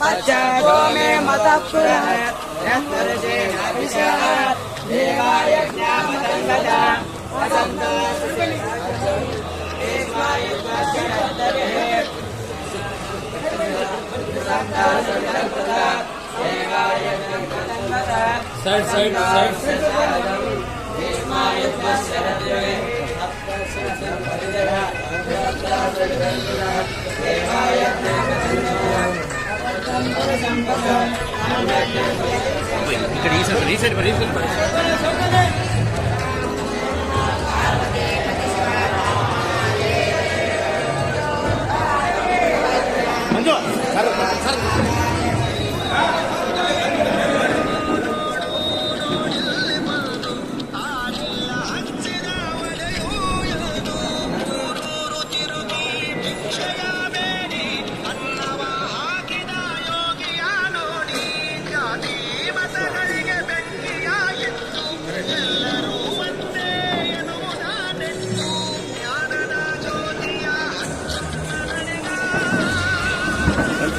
पच्चो मे मतः पुरः यत्तर्जेनाभिषात् देवाय ज्ञामतङ्गता वसन्तो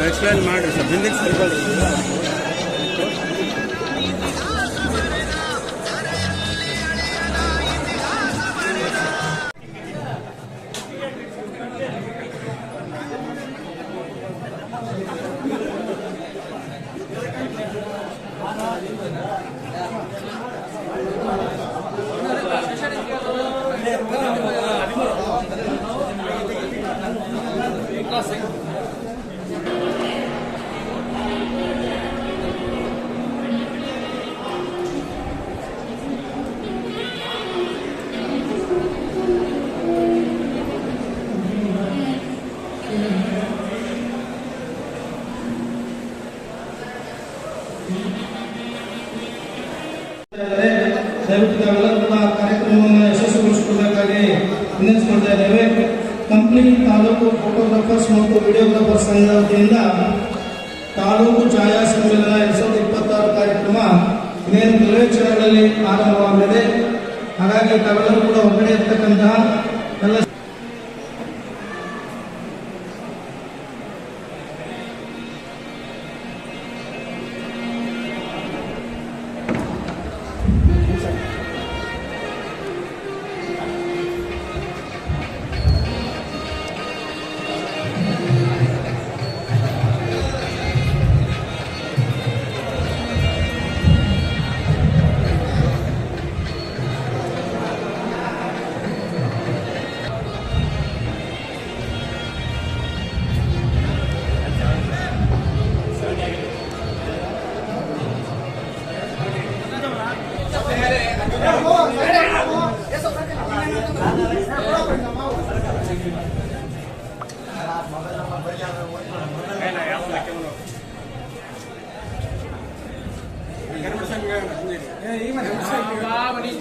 एक्सप्लेन ಮಾಡಿ ಬಿಲ್ಡಿಂಗ್ಸ್ ಇರ್ಬೋದು ಕಾರ್ಯಕ್ರಮವನ್ನು ಯಶಸ್ವಿಗೊಳಿಸಿಕೊಳ್ಳಬೇಕಾಗಿ ವಿನಂತಿಸಿಕೊಳ್ತಾ ಇದ್ದೇವೆ. ಕಂಪ್ನಿ ತಾಲೂಕು ಫೋಟೋಗ್ರಾಫರ್ಸ್ ಮತ್ತು ವಿಡಿಯೋಗ್ರಾಫರ್ಸ್ ಸಂಘದ ವತಿಯಿಂದ ತಾಲೂಕು ಛಾಯಾ ಸಮ್ಮೇಳನ 2026 ಕಾರ್ಯಕ್ರಮ ಇನ್ನೇನು ಕೆಲವೇ ಕ್ಷಣಗಳಲ್ಲಿ ಆರಂಭವಾಗಲಿದೆ. ಹಾಗಾಗಿ ತಾವೆಲ್ಲರೂ ಕೂಡ ಹೊರಗಡೆ ಇರ್ತಕ್ಕಂತಹ ಎಲ್ಲ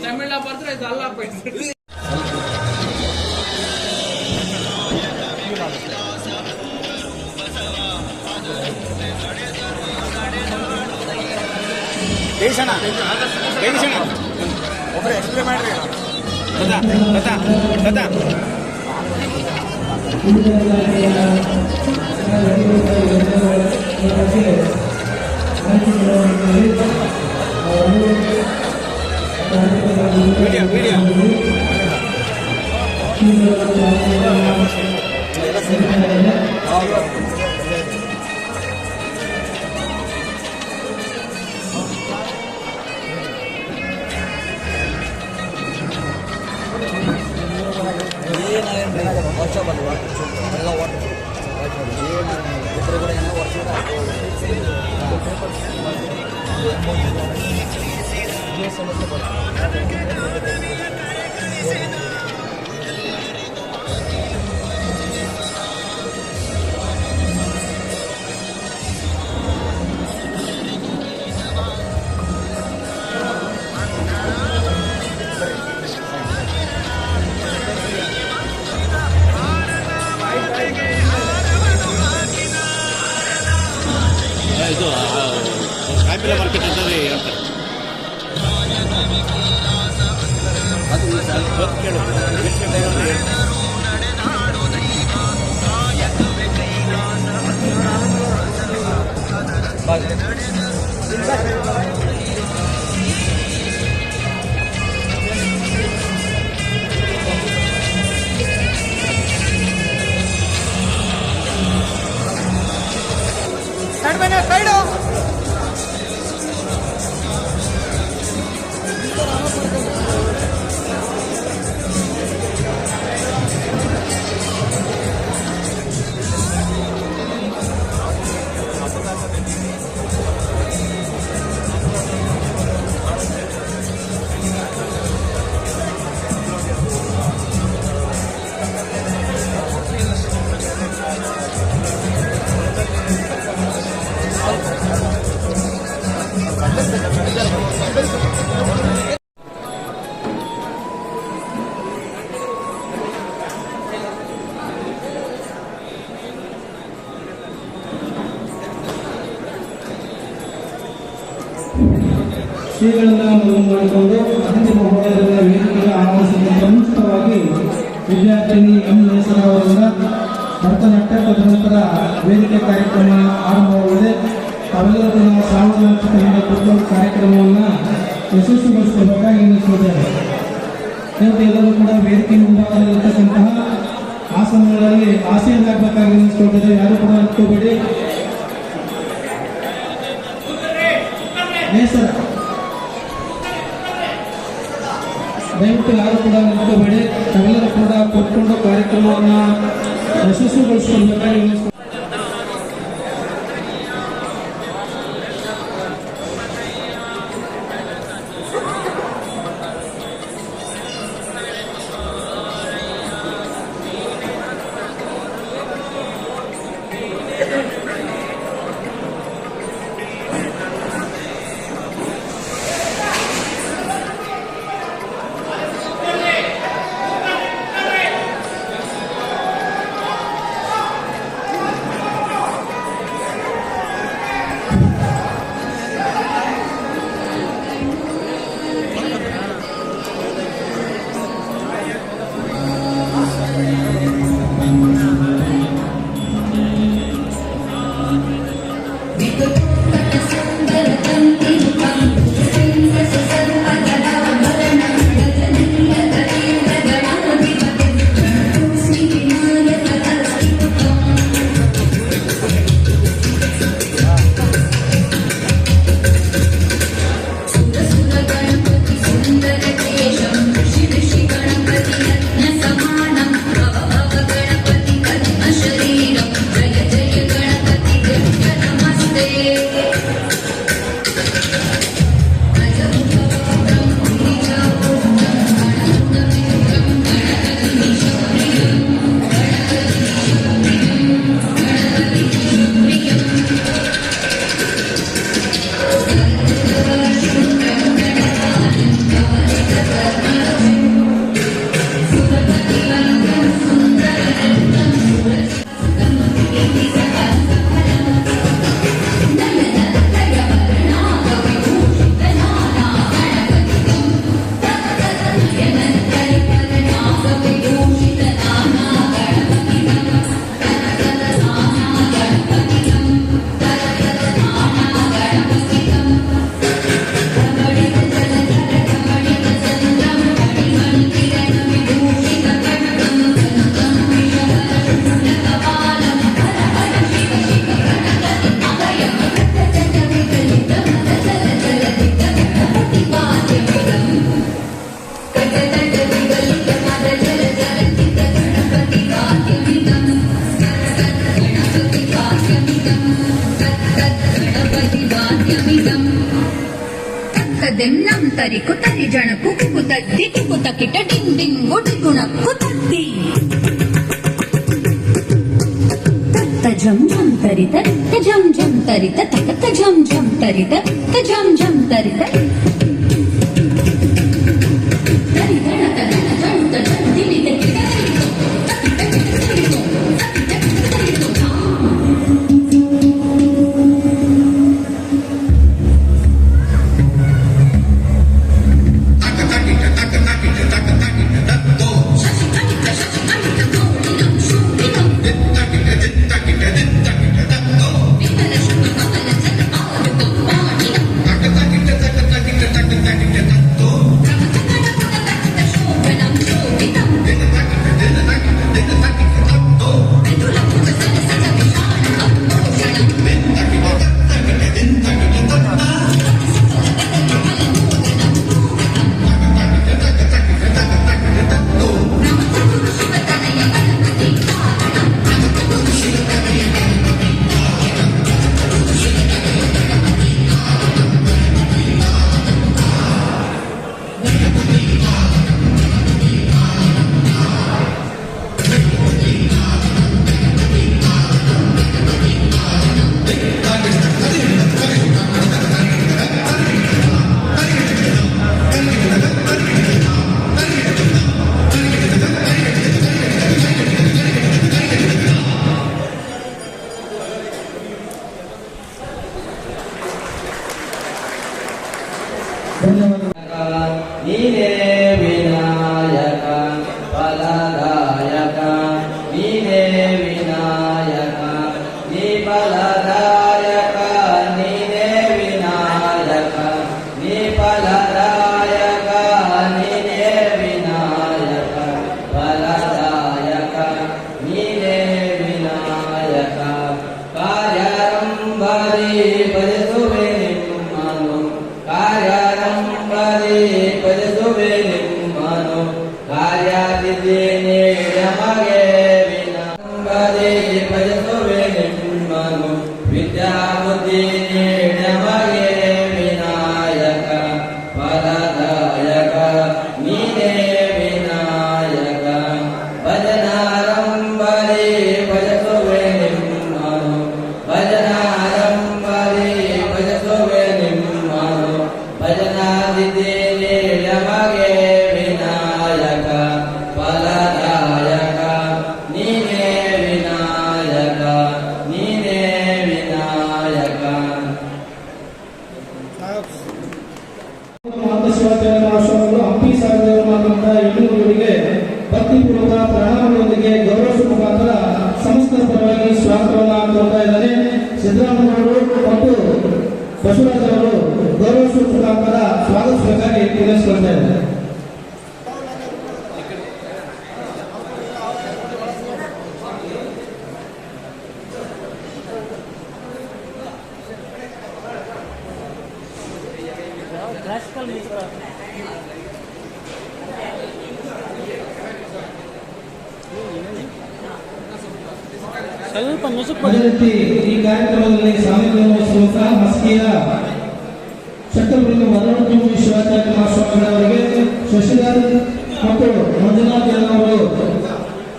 ತಮಿಳ ಬರ್ತಾರೆ ಇದಲ್ಲ ಒಬ್ಬರು ಎಕ್ಸ್ಪ್ಲೇನ್ ಮಾಡ್ರಿ ವಿಡಿಯೋ ಇದು ಕಾಯಿಪಲ್ಯ ಮಾರ್ಕೆಟ್ ಅಂತಂದ್ರೆ ಹೇಳ್ತಾರೆ ಅದು ಕೇಳು ಸೈಡು ಶ್ರೀಗಳನ್ನ ಮೊದಲು ಮಾಡಿಕೊಂಡು ಅತಿಥಿ ಮಹೋದಯರನ್ನ ವೇದಿಕೆಗೆ ಆಹ್ವಾನಿಸಿದ ಮುಂಚಿತವಾಗಿ ವಿದ್ಯಾರ್ಥಿನಿ ಎಂ ನೇಸರ ಅವರಿಂದ ಭರತನಾಟ್ಯ ತದನಂತರ ವೇದಿಕೆ ಕಾರ್ಯಕ್ರಮ ಆರಂಭವಾಗಿದೆ. ಅವೆಲ್ಲರೂ ನಾವು ಸಾರ್ವಜನಿಕರಿಂದ ಕೂತ್ಕೊಂಡು ಕಾರ್ಯಕ್ರಮವನ್ನು ಯಶಸ್ವಿಗೊಳಿಸಬೇಕಾಗಿ ಎನ್ನಿಸುತ್ತೇವೆ. ಎಲ್ಲರೂ ಕೂಡ ವೇದಿಕೆ ಮುಂಭಾಗದಲ್ಲಿರ್ತಕ್ಕಂತಹ ಆಸನಗಳಲ್ಲಿ ಆಸೀನರಾಗಬೇಕಾಗಿ ಎನ್ನಿಸ್ಕೊಳ್ತೇವೆ. ಯಾರು ಕೂಡ ನಿಂತ್ಕೋಬೇಡಿ. ನೇಸರ ದಯವಿಟ್ಟು ಯಾರು ಕೂಡ ನಿಂತ್ಕೋಬೇಡಿ. ತಾವೆಲ್ಲರೂ ಕೂಡ ಕೂತ್ಕೊಂಡು ಕಾರ್ಯಕ್ರಮವನ್ನು ಯಶಸ್ವಿಗೊಳಿಸಿಕೊಳ್ಬೇಕಾಗಿ ಎನ್ನಿಸ್ಕೊಳ್ತೇವೆ. शरीरं जय जय गणपति దెన్నం తరికు తరి జణకు కుకు తద్ది కుకు తకిట డింగ్ డింగ్ గుడి గుణకు తద్ది తత్త జం జం తరిత జం జం తరిత తత జం జం తరిత జం జం తరిత తరి ధన తన జం జం దిని తకిట ನೀನೇ ವಿನಾಯಕ ಫಲದಾಯಕ ನೀನೇ ವಿನಾಯಕ ನೀ ಫಲದಾಯಕ ನೀನೇ ವಿನಾಯಕ ನೀ ಫಲದಾಯಕ ನೀನೇ ವಿನಾಯಕ ಫಲದಾಯಕ ನೀನೇ ವಿನಾಯಕ ಕಾರ್ಯಾರಂಭರಿ ಭಜಿಸುವೆ ನಿಮ್ಮನು ಕಾರ್ಯಾರಂಭರಿ ಭಜಿಸುವೆ ನಿಮ್ಮನು ಕಾರ್ಯಾದಿದ್ದಿ ನಮಗೆ ವಿನಂಬರಿ ಭಜಿಸುವೆ ನಿಮ್ಮನು ವಿದ್ಯಾಬುದ್ಧಿ ನಮಗೆ ವಿನಾಯಕ ಫಲದಾಯಕ ನೀನೇ ವಿನಾಯಕ ಭಜನಾರಂಭರಿ ಭಜಿಸುವೆ ನಿಮ್ಮನು ಭಜನಾರಂಭರಿ ಭಜಿಸುವೆ ನಿಮ್ಮನು ಭಜನಾದಿದ್ದಿ ನಮಗೆ ವಿನಾಯಕ ಫಲದಾಯಕ ನೀನೇ ವಿನಾಯಕ ನೀನೇ ವಿನಾಯಕ ಶಿವಾಚಾರ್ಯ ಮಹಾಸ್ವಾಮಿಗಳು ಹಂಪಿ ಸಾಗರ ಮಾತನಾಡ ಹೆಣ್ಣುಗಳಿಗೆ ಭಕ್ತಿಪೂರ್ವಕ ಪ್ರಣಾಮಗಳೊಂದಿಗೆ ಗೌರವ ಮುಖಾಂತರ ಸಂಸ್ಥೆ ಪರವಾಗಿ ಸ್ವಾಗತವನ್ನು ಕೋರ್ತಾ ಇದ್ದಾರೆ. ಸಿದ್ದರಾಮಯ್ಯವರು ಮತ್ತು ಬಸವರಾಜ್ ಅವರು ಗೌರವ ಮುಖಾಂತರ ಸ್ವಾಗತಿಸಬೇಕಾಗಿ ತಿಳಿಸಿಕೊಳ್ತಾ ಇದ್ದಾರೆ. ಅದೇ ರೀತಿ ಈ ಕಾರ್ಯಕ್ರಮದಲ್ಲಿ ಸಾಮೂಹಿಕ ವಹಿಸುವಂತ ಮಸ್ಕಿಯ ಚಕ್ರವರ್ತಿ ವರವರ್ತಿ ಶಿವಾಚಾರ್ಯ ಮಹಾಸ್ವಾಮಿಗಳವರಿಗೆ ಶಶಿಧರ್ ಮತ್ತು ಮಂಜುನಾಥ್ ಅವರು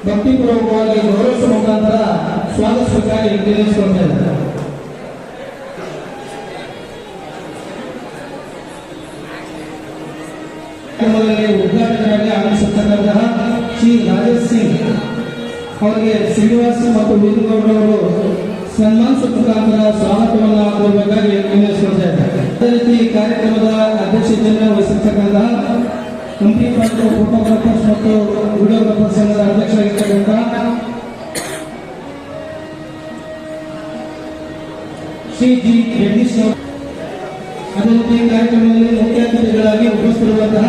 ಭಕ್ತಿಪೂರ್ವಕವಾಗಿ ಗೌರವ ಮುಖಾಂತರ ಸ್ವಾಗತಿಸಬೇಕಾಗಿ ತಿಳಿಸಿಕೊಳ್ತಾ ಇದ್ದಾರೆ. ಕಾರ್ಯಕ್ರಮದಲ್ಲಿ ಉದ್ಘಾಟನೆಯಾಗಿ ಆಗಮಿಸುತ್ತಿರುವಂತಹ ಶ್ರೀ ರಾಜೇಶ್ ಸಿಂಗ್ ಅವರಿಗೆ ಶ್ರೀನಿವಾಸ್ ಮತ್ತು ವೀರಗೌಡರವರು ಸನ್ಮಾನಿಸುವ ಮುಖಾಂತರ ಸ್ವಾಗತವನ್ನು ಕೋರಬೇಕಾಗಿ ವಿನಂತಿಸಿಕೊಳ್ತಾ ಇದ್ದಾರೆ. ಅದೇ ರೀತಿ ಕಾರ್ಯಕ್ರಮದ ಅಧ್ಯಕ್ಷತೆಯನ್ನು ವಹಿಸಿರ್ತಕ್ಕಂತಹ ಹಂಪಿ ತಾಲೂಕು ಫೋಟೋಗ್ರಾಫರ್ಸ್ ಮತ್ತು ವಿಡಿಯೋಗ್ರಾಫರ್ ಸಂಘದ ಅಧ್ಯಕ್ಷರಾಗಿರ್ತಕ್ಕಂತಹ ಶ್ರೀ ಜಿ ರೆಡ್ಡಿಸ್ ಅವರು, ಅದೇ ರೀತಿ ಕಾರ್ಯಕ್ರಮದಲ್ಲಿ ಮುಖ್ಯ ಅತಿಥಿಗಳಾಗಿ ಉಪಸ್ಥಿತಿರುವಂತಹ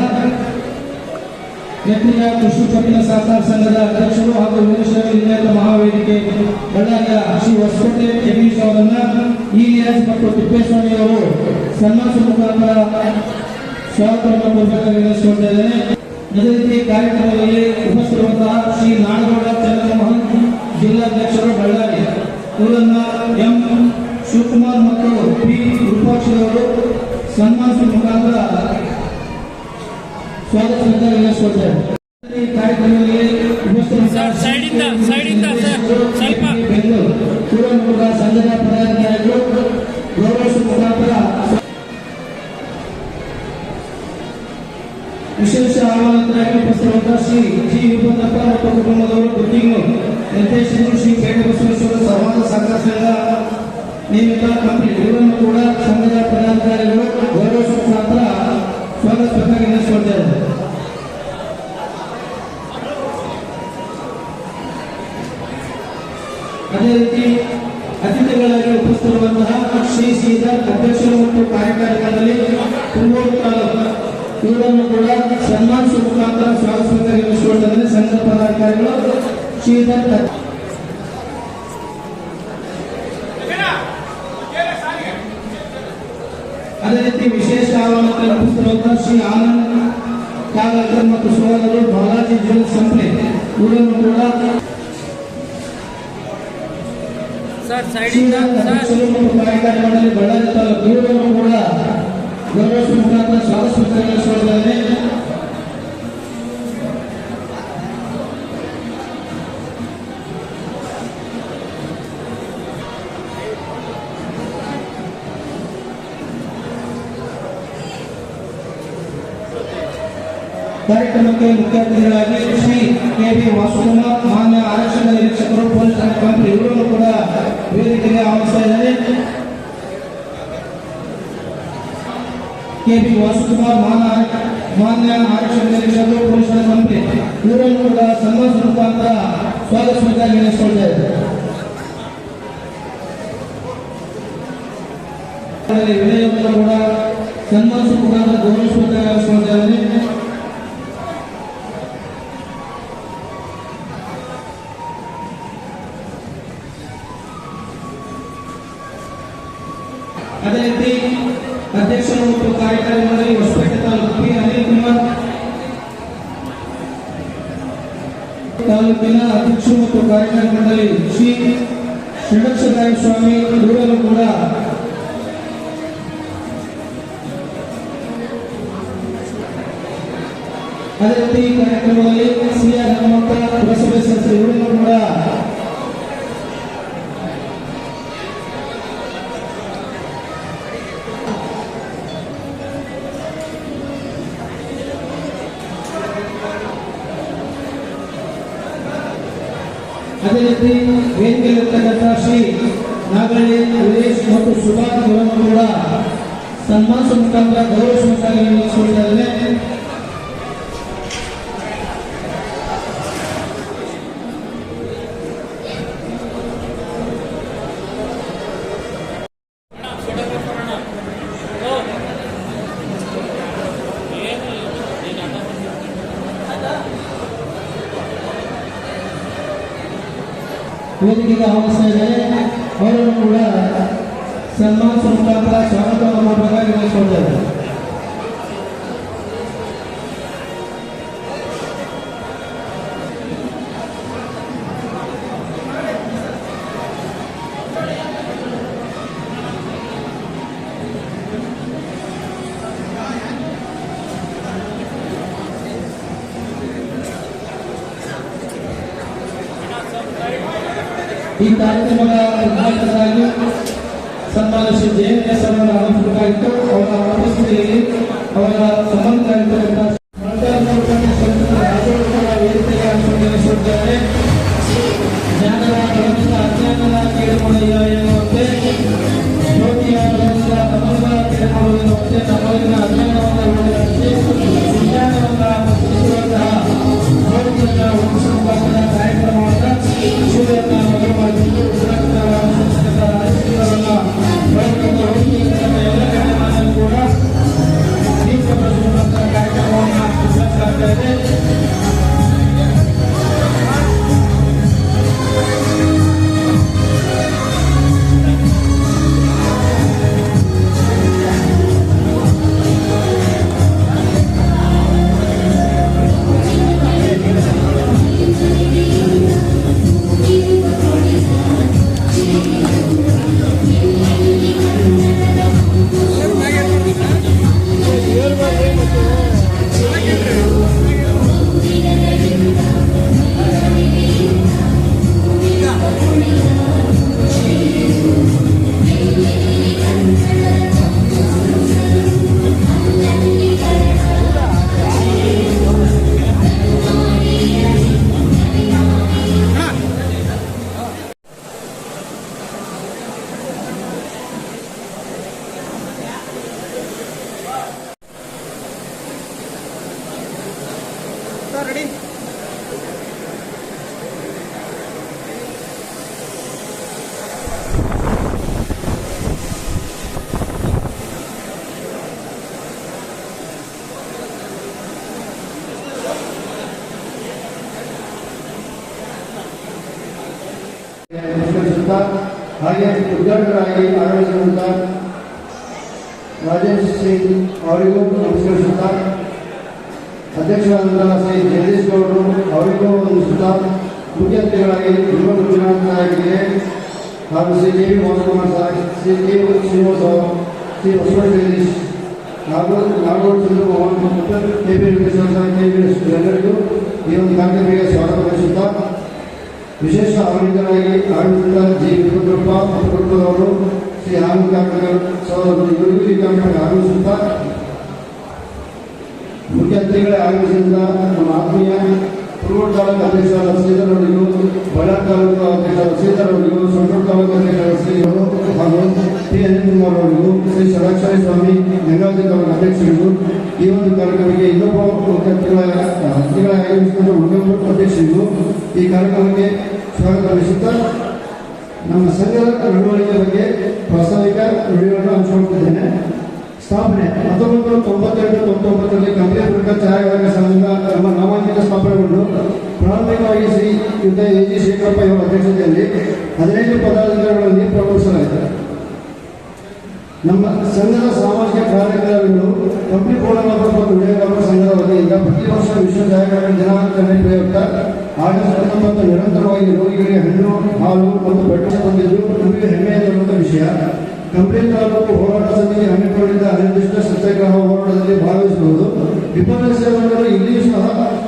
ನೆತ್ತಿನ ಕೃಷಿ ಪತ್ತಿನ ಸಹಕಾರ ಸಂಘದ ಅಧ್ಯಕ್ಷರು ಹಾಗೂ ವೀರಶೈವ ಲಿಂಗಾಯತ ಮಹಾವೇದಿಕೆ ಬಳ್ಳಾರಿಯ ಶ್ರೀ ಹೊಸಕೋಟೆ ಜಗದೀಶ್ ಅವರನ್ನ ಇಲಿಯಾಸ್ ಮತ್ತು ತಿಪ್ಪೇಸ್ವಾಮಿ ಅವರು ಸನ್ಮಾನಿಸುವ ಮುಖಾಂತರ ಸ್ವಾಗತವನ್ನು ಕೋರಬೇಕಾಗಿ ವಿನಂತಿಸಿಕೊಳ್ತಾ ಇದ್ದೇನೆ. ಅದೇ ರೀತಿ ಕಾರ್ಯಕ್ರಮದಲ್ಲಿ ಉಪಸ್ಥಿತಿರುವಂತಹ ಶ್ರೀ ನಾಡಗೌಡ ಚಂದ್ರಮೋಹನ್ ಜಿಲ್ಲಾಧ್ಯಕ್ಷರು ಬಳ್ಳಾರಿ ಇವರನ್ನ ಎಂ ಶಿವಕುಮಾರ್ ಮತ್ತು ಪಿ ವಿರೂಪಾಕ್ಷ ಅವರು ಸನ್ಮಾನಿಸುವ ಮುಖಾಂತರ ಸ್ವಾಗತ ವಿನ್ಯಾಸಗೊಳಿಸಿದ್ದಾರೆ. ಈ ಕಾರ್ಯಕ್ರಮದಲ್ಲಿ ಸೈಡಿಂದ ಸರ್ ಸ್ವಲ್ಪ ಬೆಂಗಳೂರು ಪೂರ್ವ ಸಂಘದ ಪದಾಧಿಕಾರಿಗಳು ಗೌರವ ಮುಖಾಂತರ ವಿಶೇಷ ಆಹ್ವಾನಿತರಾಗಿ ಉಪಸ್ಥಿತರಾದ ಶ್ರೀ ಜಿ ವಿಪತ್ತಪ್ಪ ಮತ್ತು ಕುಟುಂಬದವರು ಗುತ್ತಿಗೆ ನಿರ್ದೇಶಕರು ಶ್ರೀ ಪೇಟ ಬಸವೇಶ್ವರ ಸಂವಾದ ಸಹಕಾರ ಸಂಘ ನೇಮಿತ ಕಂಪ್ಲೀಟ್ ಇವರನ್ನು ಕೂಡ ಸಂಘದ ಪದಾಧಿಕಾರಿಗಳು ಗೌರವ ಮುಖಾಂತರ ಸ್ವಾಗತ ನಡೆಸಿಕೊಳ್ತಾರೆ. ಅದೇ ರೀತಿ ಅತಿಥಿಗಳಾಗಿ ಉಪಸ್ಥಿತರುವಂತಹ ಶ್ರೀ ಶ್ರೀಧರ್ ಅಧ್ಯಕ್ಷರು ಮತ್ತು ಕಾರ್ಯಕಾರಿಗಳಲ್ಲಿ ತುಮಕೂರು ತಾಲೂಕು ಇವರನ್ನು ಕೂಡ ಸನ್ಮಾನಿಸುವ ಮುಖಾಂತರ ಸ್ವಾಗತ ನಡೆಸಿಕೊಳ್ತಾರೆ. ಸಂಘದ ಪದಾಧಿಕಾರಿಗಳು ಶ್ರೀಧರ್ ಅದೇ ರೀತಿ ವಿಶೇಷ ಆಹ್ವಾನಕ್ಕೆ ಉಪಸ್ಥಿತರಾದ ಶ್ರೀ ಆನಂದ್ ಕಾಗಲ್ಕರ್ ಮತ್ತು ಸೋದರರು ಬಾಲಾಜಿ ಜ್ಯುವೆಲ್ಸ್ ಕಂಪನಿ ಇವರನ್ನು ಕೂಡ ಸರ್ ಸೈಡಿಂದ ಸರ್ ಕಾರ್ಯಕಾರಿ ಮಂಡಳಿ ಬಳ್ಳಾರಿ ತಾಲೂಕು ಇವರನ್ನು ಕೂಡ ಗೌರವ ಮುಖಾಂತರ ಸ್ವಾಗತ ನಡೆಸಿಕೊಳ್ಳುತ್ತಾರೆ. ಕಾರ್ಯಕ್ರಮಕ್ಕೆ ಮುಖ್ಯ ಅತಿಥಿಗಳಾಗಿ ಶ್ರೀ ಕೆ ಬಿ ವಾಸುಕುಮಾರ್ ಮಾನ್ಯ ಆರಕ್ಷಕ ನಿರೀಕ್ಷಕರು ಪೊಲೀಸ್ ಕಂಪನಿ ಇವರನ್ನು ಕೂಡ ವೇದಿಕೆಗೆ ಆಹ್ವಾನಿಸ್ತಾ ಇದ್ದಾರೆ. ಕೆ ಬಿ ವಾಸುಕುಮಾರ್ ಮಾನ್ಯ ಆರಕ್ಷಕ ನಿರೀಕ್ಷಕರು ಪೊಲೀಸ್ ಕಂಪನಿ ಇವರನ್ನು ಕೂಡ ಸನ್ಮಾನ ಮುಖಾಂತರ ಸ್ವಾಗತ ನಡೆಸಿಕೊಳ್ತಾ ಇದ್ದಾರೆ. ವಿನಯವನ್ನು ಕೂಡ ಸನ್ಮಾನ ಮುಖಾಂತರ ಗೌರವಿಸುತ್ತಾ ಇದ್ದಾರೆ. ಅದೇ ರೀತಿ ಅಧ್ಯಕ್ಷರು ಮತ್ತು ಕಾರ್ಯಕಾರಿ ಮಂಡಳಿ ಹೊಸಪೇಟೆ ತಾಲೂಕು ಪಿ ಅನಿಲ್ ಕುಮಾರ್ ತಾಲೂಕಿನ ಅಧ್ಯಕ್ಷರು ಮತ್ತು ಕಾರ್ಯಕಾರಿ ಮಂಡಳಿ ಶ್ರೀ ಷಡಕ್ಷರಾಯ ಸ್ವಾಮಿ ಇವರನ್ನು ಕೂಡ ಅದೇ ರೀತಿ ಕಾರ್ಯಕ್ರಮದಲ್ಲಿ ಸಿ ಆರ್ ಹನುಮಂತ ಪುರಸಭೆ ಸದಸ್ಯರು ಇವರನ್ನು ಕೂಡ ಅದೇ ರೀತಿ ವೇದಿಕೆಯಲ್ಲಿರ್ತಕ್ಕಂಥ ಶ್ರೀ ನಾಗಳ್ಳಿ ವೀರೇಶ್ ಮತ್ತು ಸುಭಾಷ್ ಇವರನ್ನು ಕೂಡ ಸನ್ಮಾನ ಮುಖಾಂತರ ಗೌರವ ನಡೆಸಿಕೊಂಡಿದ್ದಾರೆ. ವೇದಿಕೆಗೆ ಆಹ್ವಾನಿಸ್ತಾ ಇದ್ದಾರೆ. ಅವರನ್ನು ಕೂಡ ಸನ್ಮಾನ ಮುಖಾಂತರ ಸ್ವಾಗತವನ್ನು ಮಾಡಬೇಕಾಗಿ ನಡೆಸಿಕೊಳ್ತಾರೆ. ಈ ಕಾರ್ಯಕ್ರಮದ ಉದ್ಘಾಟನೆಗಾಗಿ ಸನ್ಮಾನ ಶ್ರೀ ಜೆಎನ್ಎಸ್ ಅವರನ್ನು ಆಗಮಿಸಬೇಕಾಗಿತ್ತು. ಅವರ ಉಪಸ್ಥಿತಿಯಲ್ಲಿ ಅವರ ಸಂಬಂಧಿಕರಾಗಿರ್ತಕ್ಕಂಥ ವೇದಿಕೆಗೆ ನಡೆಸಿದ್ದಾರೆ. ಜ್ಞಾನದ ಬಲದಿಂದ ಅಜ್ಞಾನದ ಕೇಳಿಕೊಳ್ಳುವ ಎನ್ನುವಂತೆ ಜ್ಯೋತಿಯ ಬಲದಿಂದ ತಮಗ ಕೇಳಿಕೊಳ್ಳುವಂತೆ ನಮ್ಮಲ್ಲಿನ ಅಜ್ಞಾನವನ್ನು ವಿಜ್ಞಾನವನ್ನು ಮುಗಿಸುವಂತಹ ಜ್ಯೋತಿಯನ್ನು ಉಳಿಸುವ ಮುಖಾಂತರ ಕಾರ್ಯಕ್ರಮವನ್ನು ಶಿವರನ್ನ ಮದುವೆ ಮಾಡಿದ್ದು ಎಲ್ಲ ಕಾರ್ಯಕ್ರಮವನ್ನು ಕೂಡ ದೀಪ ಪ್ರಜ್ವಲನ ಕಾರ್ಯಕ್ರಮವನ್ನು ನಡೆಸಲಾಗ್ತಾ ಇದೆ. ರಾಜೇಶ್ ಸಿಂಗ್ ಅವರಿಗೂ ನಮಸ್ಕರಿಸುತ್ತಾ, ಅಧ್ಯಕ್ಷರಾದಂತಹ ಶ್ರೀ ಜಗದೀಶ್ ಗೌಡರು ಅವರಿಗೂ ವಂದಿಸುತ್ತಾ, ಮುಖ್ಯ ಅತಿಥಿಗಳಾಗಿ ಯುವ ಗುರುನಾಥರಾಗಿದ್ದಾರೆ ಹಾಗೂ ಶ್ರೀ ಕೆ ವಿ ಮೋಹನ್ಕುಮಾರ್ ಸಾಹ್, ಶ್ರೀ ಕೆ ಶ್ರೀನಿವಾಸ, ಶ್ರೀ ಹೊಸಕೋಟೆ ಜಗದೀಶ್ ಹಾಗೂ ನಾಗೋಡ್ ಚಂದ್ರಮೋಹನ್ ಮತ್ತು ಕೆ ಪಿ ವೆಂಕಟೇಶ್ವರ ಸಾಹ್, ಕೆ ವಿ ಎಲ್ಲರಿಗೂ ಈ ಒಂದು ಕಾರ್ಯಕ್ರಮಕ್ಕೆ ಸ್ವಾಗತ ಬಯಸುತ್ತಾ, ವಿಶೇಷ ಆಡಳಿತರಾಗಿ ಆಡಳಿತ ಜಿ ವಿರುದ್ರಪ್ಪ ಮತ್ತು ಕುಟುಂಬದವರು ಶ್ರೀ ಆನಂದ್ ಕಾಕರ್ ಸಹೋದರರು ಇವರಿಗೂ ಈ ಕಾರ್ಯಕ್ರಮಕ್ಕೆ ಆಗಮಿಸುತ್ತಾ, ಮುಖ್ಯ ಅತಿಥಿಗಳೇ ಆಗಮಿಸಿದ ನಮ್ಮ ಆತ್ಮೀಯ ಕುರುಗೋಡು ತಾಲೂಕು ಅಧ್ಯಕ್ಷರಾದ ಶ್ರೀಧರ್ ಅವರಿಗೂ, ಬಳ್ಳಾರಿ ತಾಲೂಕು ಅಧ್ಯಕ್ಷರಾದ ಶ್ರೀಧರ್ ಅವರಿಗೂ, ಸೊಂಟೂರು ತಾಲೂಕು ಅಧ್ಯಕ್ಷರಾದ ಶ್ರೀಗಳು ಹಾಗೂ ಟಿ ಅನಿಲ್ಕುಮಾರ್ ಅವರಿಗೂ, ಶ್ರೀ ಷಡಾಕ್ಷರಿ ಸ್ವಾಮಿ ಗಂಗಾವತಿ ತಾಲೂಕು ಅಧ್ಯಕ್ಷರಿಗೂ, ಈ ಒಂದು ಕಾರ್ಯಕ್ರಮಕ್ಕೆ ಇನ್ನೊಬ್ಬ ಮುಖ್ಯ ಅತಿಥಿಗಳ ಆಗಮಿಸಿದ ಉನ್ನತ ಅಧ್ಯಕ್ಷರಿಗೂ ಈ ಕಾರ್ಯಕ್ರಮಕ್ಕೆ ಸ್ವಾಗತ ಬಯಸುತ್ತಾ, ನಮ್ಮ ಸಂಘದ ನಡವಳಿಕೆ ಬಗ್ಗೆ ಪ್ರಾಸ್ತಾವಿಕ ನುಡಿಗಳನ್ನು ಹಂಚಿಕೊಳ್ಳುತ್ತಿದ್ದೇನೆ. ಸ್ಥಾಪನೆ 1992-99ರಲ್ಲಿ ಕಂಪ್ಲಿ ಪ್ರಕಾರ ಛಾಯಾಗ್ರಾಹಕ ಸಂಘ ಎಂಬ ನಾಮಾಂಕಿತ ಸ್ಥಾಪನೆಗೊಂಡು ಪ್ರಾರಂಭಿಕವಾಗಿ ಶ್ರೀ ಯುದ್ಧ ಎ.ಜಿ. ಶೇಖರಪ್ಪ ಇವರ ಅಧ್ಯಕ್ಷತೆಯಲ್ಲಿ 15 ಪದಾಧಿಕಾರಿಗಳಲ್ಲಿ ಪ್ರಕಟಿಸಲಾಯಿತು. ನಮ್ಮ ಸಂಘದ ಸಾಮಾಜಿಕ ಕಾರ್ಯಕ್ರಮಗಳು ಕಂಪ್ಲಿ ಪೌರಗಾರರು ಮತ್ತು ವಿಡಿಯೋಗಾರರ ಸಂಘದ ವತಿಯಿಂದ ಪ್ರತಿ ವರ್ಷ ವಿಶ್ವ ಛಾಯಾಗ್ರಾಹಕ ದಿನಾಚರಣೆ ಪ್ರಯುಕ್ತ ಆಗಸ್ಟ್ 19 ನಿರಂತರವಾಗಿ ರೋಗಿಗಳಿಗೆ ಹಣ್ಣು, ಹಾಲು ಮತ್ತು ಬೆಟ್ಟೆ ಬಂದಿದ್ದು ನಮಗೆ ಹೆಮ್ಮೆಯ ತರುವಂಥ ವಿಷಯ. ಕಂಪ್ಲಿ ತಾಲೂಕು ಹೋರಾಟ ಸಮಿತಿ ಹಮ್ಮಿಕೊಂಡಿದ್ದ ಅನಿರ್ದಿಷ್ಟ ಸತ್ಯಾಗ್ರಹ ಹೋರಾಟದಲ್ಲಿ ಭಾಗವಹಿಸಬಹುದು. ವಿಪರ್ಯಾಸಗಳು ಇಲ್ಲಿಯೂ ಸಹ